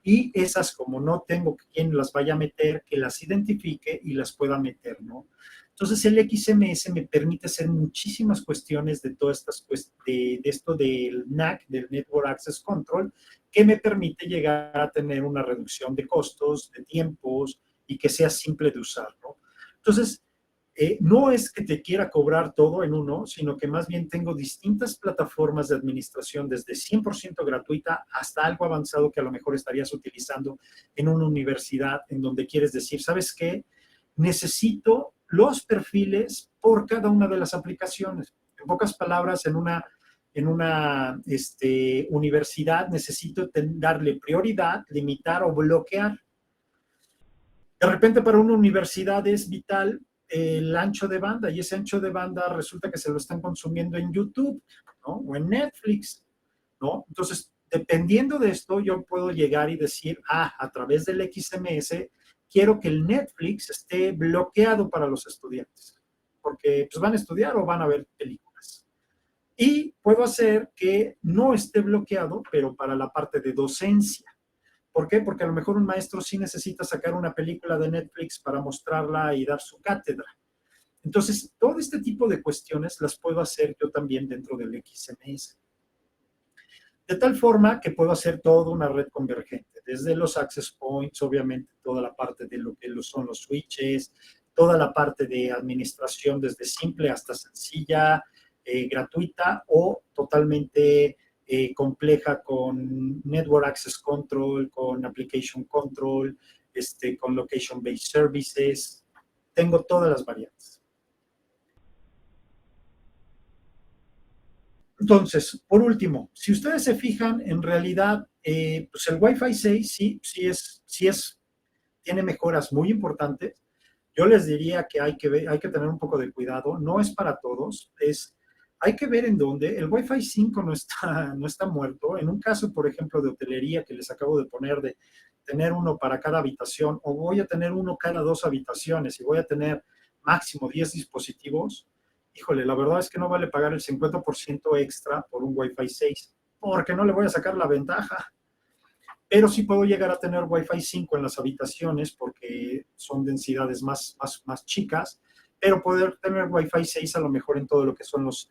y esas, como no tengo quien las vaya a meter, que las identifique y las pueda meter, ¿no? Entonces el XMS me permite hacer muchísimas cuestiones de todas estas de esto del NAC, del Network Access Control, que me permite llegar a tener una reducción de costos, de tiempos y que sea simple de usar, ¿no? Entonces, no es que te quiera cobrar todo en uno, sino que más bien tengo distintas plataformas de administración, desde 100% gratuita hasta algo avanzado que a lo mejor estarías utilizando en una universidad en donde quieres decir, ¿sabes qué? Necesito los perfiles por cada una de las aplicaciones. En pocas palabras, en una universidad necesito darle prioridad, limitar o bloquear. De repente para una universidad es vital el ancho de banda, y ese ancho de banda resulta que se lo están consumiendo en YouTube, ¿no? O en Netflix, ¿no? Entonces, dependiendo de esto, yo puedo llegar y decir, a través del XMS, quiero que el Netflix esté bloqueado para los estudiantes, porque pues van a estudiar o van a ver películas. Y puedo hacer que no esté bloqueado, pero para la parte de docencia. ¿Por qué? Porque a lo mejor un maestro sí necesita sacar una película de Netflix para mostrarla y dar su cátedra. Entonces, todo este tipo de cuestiones las puedo hacer yo también dentro del XMS. De tal forma que puedo hacer toda una red convergente, desde los access points, obviamente toda la parte de lo que son los switches, toda la parte de administración desde simple hasta sencilla, gratuita o totalmente compleja con Network Access Control, con Application Control, con Location Based Services. Tengo todas las variantes. Entonces, por último, si ustedes se fijan, en realidad, pues el Wi-Fi 6 tiene mejoras muy importantes. Yo les diría que hay que tener un poco de cuidado. No es para todos. Hay que ver en dónde. El Wi-Fi 5 no está muerto. En un caso, por ejemplo, de hotelería que les acabo de poner, de tener uno para cada habitación, o voy a tener uno cada 2 habitaciones y voy a tener máximo 10 dispositivos, híjole, la verdad es que no vale pagar el 50% extra por un Wi-Fi 6, porque no le voy a sacar la ventaja. Pero sí puedo llegar a tener Wi-Fi 5 en las habitaciones porque son densidades más chicas, pero poder tener Wi-Fi 6 a lo mejor en todo lo que son los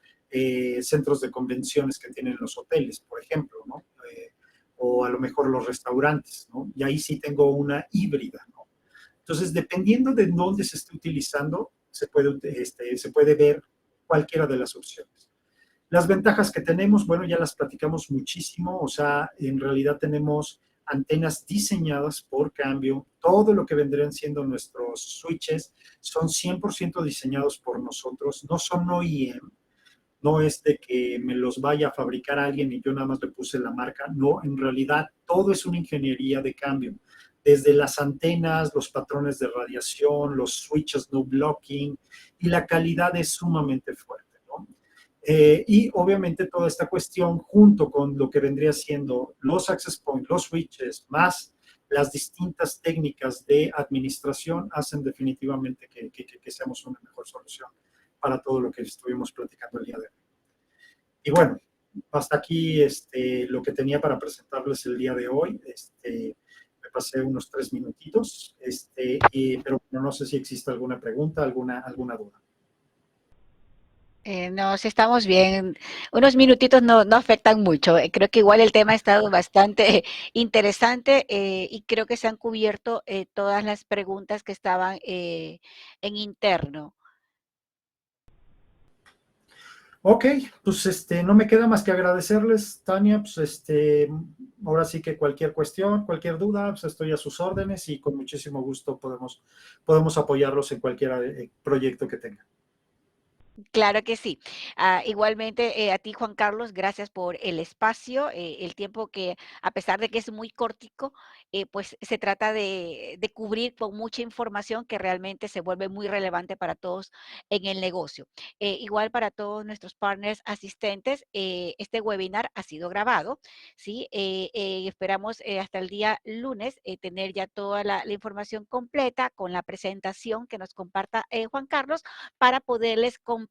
centros de convenciones que tienen los hoteles, por ejemplo, ¿no? O a lo mejor los restaurantes, ¿no? Y ahí sí tengo una híbrida, ¿no? Entonces, dependiendo de dónde se esté utilizando, se puede ver cualquiera de las opciones. Las ventajas que tenemos, bueno, ya las platicamos muchísimo, o sea, en realidad tenemos antenas diseñadas por cambio, todo lo que vendrían siendo nuestros switches son 100% diseñados por nosotros, no son OEM, no es de que me los vaya a fabricar alguien y yo nada más le puse la marca, no, en realidad todo es una ingeniería de cambio, desde las antenas, los patrones de radiación, los switches no blocking, y la calidad es sumamente fuerte, ¿no? Y obviamente toda esta cuestión junto con lo que vendría siendo los access points, los switches, más las distintas técnicas de administración hacen definitivamente que seamos una mejor solución para todo lo que estuvimos platicando el día de hoy. Y bueno, hasta aquí lo que tenía para presentarles el día de hoy. Me pasé unos 3 minutitos, pero no sé si existe alguna pregunta, alguna duda. No, si estamos bien. Unos minutitos no afectan mucho. Creo que igual el tema ha estado bastante interesante y creo que se han cubierto todas las preguntas que estaban en interno. Ok, pues no me queda más que agradecerles, Tania, pues ahora sí que cualquier cuestión, cualquier duda, pues estoy a sus órdenes y con muchísimo gusto podemos apoyarlos en cualquier proyecto que tengan. Claro que sí. Igualmente, a ti, Juan Carlos, gracias por el espacio, el tiempo que, a pesar de que es muy cortico, pues se trata de cubrir con mucha información que realmente se vuelve muy relevante para todos en el negocio. Igual para todos nuestros partners asistentes, este webinar ha sido grabado, ¿sí? Esperamos hasta el día lunes tener ya toda la información completa con la presentación que nos comparta Juan Carlos para poderles compartir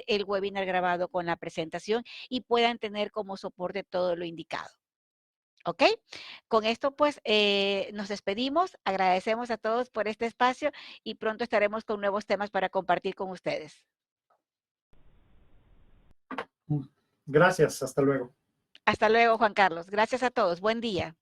el webinar grabado con la presentación y puedan tener como soporte todo lo indicado. ¿Ok? Con esto, pues, nos despedimos. Agradecemos a todos por este espacio y pronto estaremos con nuevos temas para compartir con ustedes. Gracias, hasta luego. Hasta luego, Juan Carlos. Gracias a todos. Buen día.